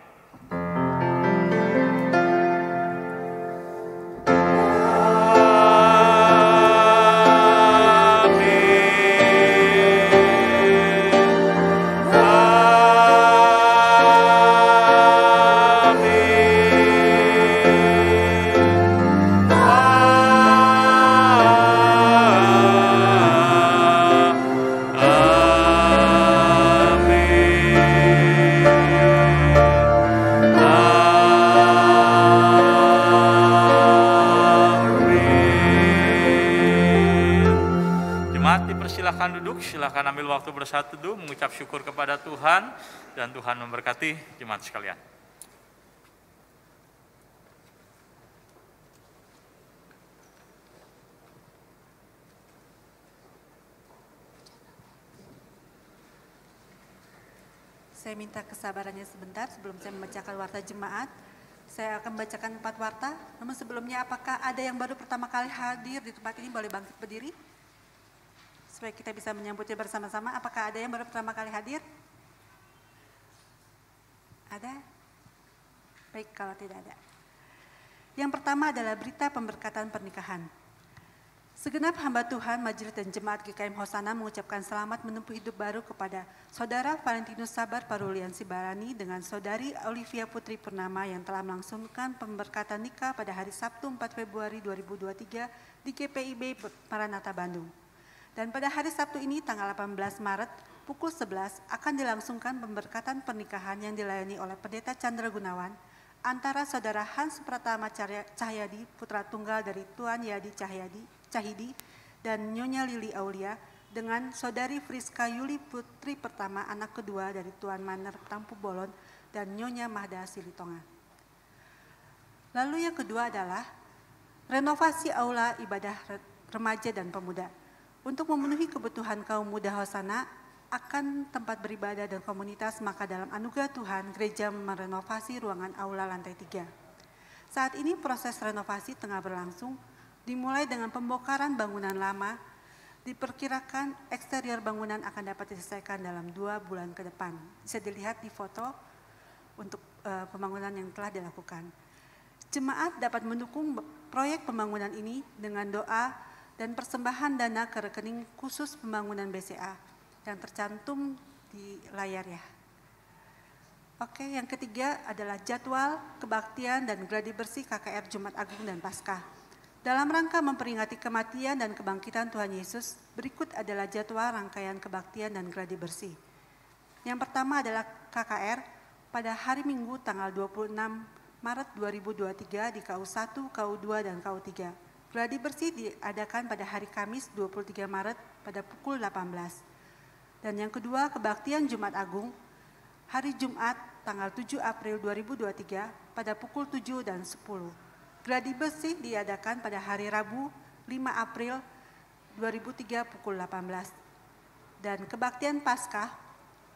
Silakan duduk, silakan ambil waktu bersatu teduh, mengucap syukur kepada Tuhan, dan Tuhan memberkati jemaat sekalian. Saya minta kesabarannya sebentar sebelum saya membacakan warta jemaat. Saya akan membacakan 4 warta, namun sebelumnya apakah ada yang baru pertama kali hadir di tempat ini boleh bangkit berdiri? Supaya kita bisa menyambutnya bersama-sama. Apakah ada yang baru pertama kali hadir? Ada? Baik, kalau tidak ada. Yang pertama adalah berita pemberkatan pernikahan. Segenap hamba Tuhan, majelis dan jemaat GKM Hosana mengucapkan selamat menempuh hidup baru kepada Saudara Valentinus Sabar Parulian Sibarani dengan Saudari Olivia Putri Purnama yang telah melangsungkan pemberkatan nikah pada hari Sabtu 4 Februari 2023 di GPIB Maranatha Bandung. Dan pada hari Sabtu ini tanggal 18 Maret pukul 11 akan dilangsungkan pemberkatan pernikahan yang dilayani oleh Pendeta Chandra Gunawan antara Saudara Hans Pratama Cahyadi, putra tunggal dari Tuan Yadi Cahidi dan Nyonya Lili Aulia dengan Saudari Friska Yuli Putri Pertama, anak kedua dari Tuan Maner Tampu Bolon dan Nyonya Mahda Silitonga. Lalu yang kedua adalah renovasi aula ibadah remaja dan pemuda. Untuk memenuhi kebutuhan kaum muda Hosana akan tempat beribadah dan komunitas, maka dalam anugerah Tuhan, gereja merenovasi ruangan aula lantai 3. Saat ini proses renovasi tengah berlangsung, dimulai dengan pembongkaran bangunan lama. Diperkirakan eksterior bangunan akan dapat diselesaikan dalam 2 bulan ke depan. Bisa dilihat di foto untuk pembangunan yang telah dilakukan. Jemaat dapat mendukung proyek pembangunan ini dengan doa dan persembahan dana ke rekening khusus pembangunan BCA yang tercantum di layar ya. Oke, yang ketiga adalah jadwal kebaktian dan gladi bersih KKR Jumat Agung dan Paskah. Dalam rangka memperingati kematian dan kebangkitan Tuhan Yesus, berikut adalah jadwal rangkaian kebaktian dan gladi bersih. Yang pertama adalah KKR pada hari Minggu tanggal 26 Maret 2023 di KU1, KU2, dan KU3. Gladi bersih diadakan pada hari Kamis 23 Maret pada pukul 18. Dan yang kedua, kebaktian Jumat Agung, hari Jumat tanggal 7 April 2023 pada pukul 7 dan 10. Gladi bersih diadakan pada hari Rabu 5 April 2003 pukul 18. Dan kebaktian Paskah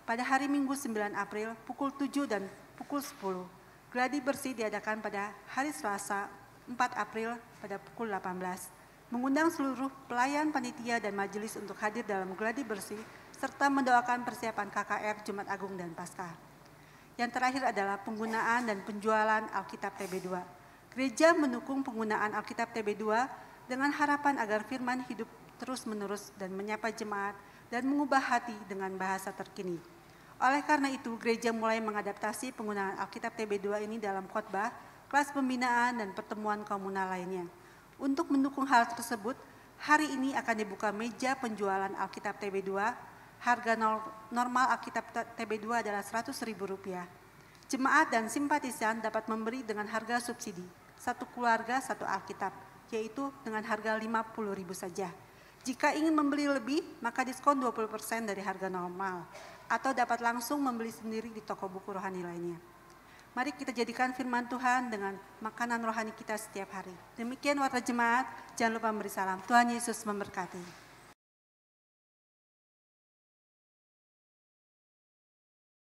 pada hari Minggu 9 April pukul 7 dan pukul 10. Gladi bersih diadakan pada hari Selasa 4 April pada pukul 18, mengundang seluruh pelayan panitia dan majelis untuk hadir dalam gladi bersih, serta mendoakan persiapan KKR Jumat Agung dan Paskah. Yang terakhir adalah penggunaan dan penjualan Alkitab TB2. Gereja mendukung penggunaan Alkitab TB2 dengan harapan agar firman hidup terus-menerus dan menyapa jemaat dan mengubah hati dengan bahasa terkini. Oleh karena itu, gereja mulai mengadaptasi penggunaan Alkitab TB2 ini dalam khotbah, kelas pembinaan, dan pertemuan komunal lainnya. Untuk mendukung hal tersebut, hari ini akan dibuka meja penjualan Alkitab TB2. Harga normal Alkitab TB2 adalah Rp100.000. Jemaat dan simpatisan dapat memberi dengan harga subsidi, satu keluarga satu Alkitab, yaitu dengan harga Rp50.000 saja. Jika ingin membeli lebih, maka diskon 20% dari harga normal, atau dapat langsung membeli sendiri di toko buku rohani lainnya. Mari kita jadikan firman Tuhan dengan makanan rohani kita setiap hari. Demikian warta jemaat, jangan lupa memberi salam. Tuhan Yesus memberkati.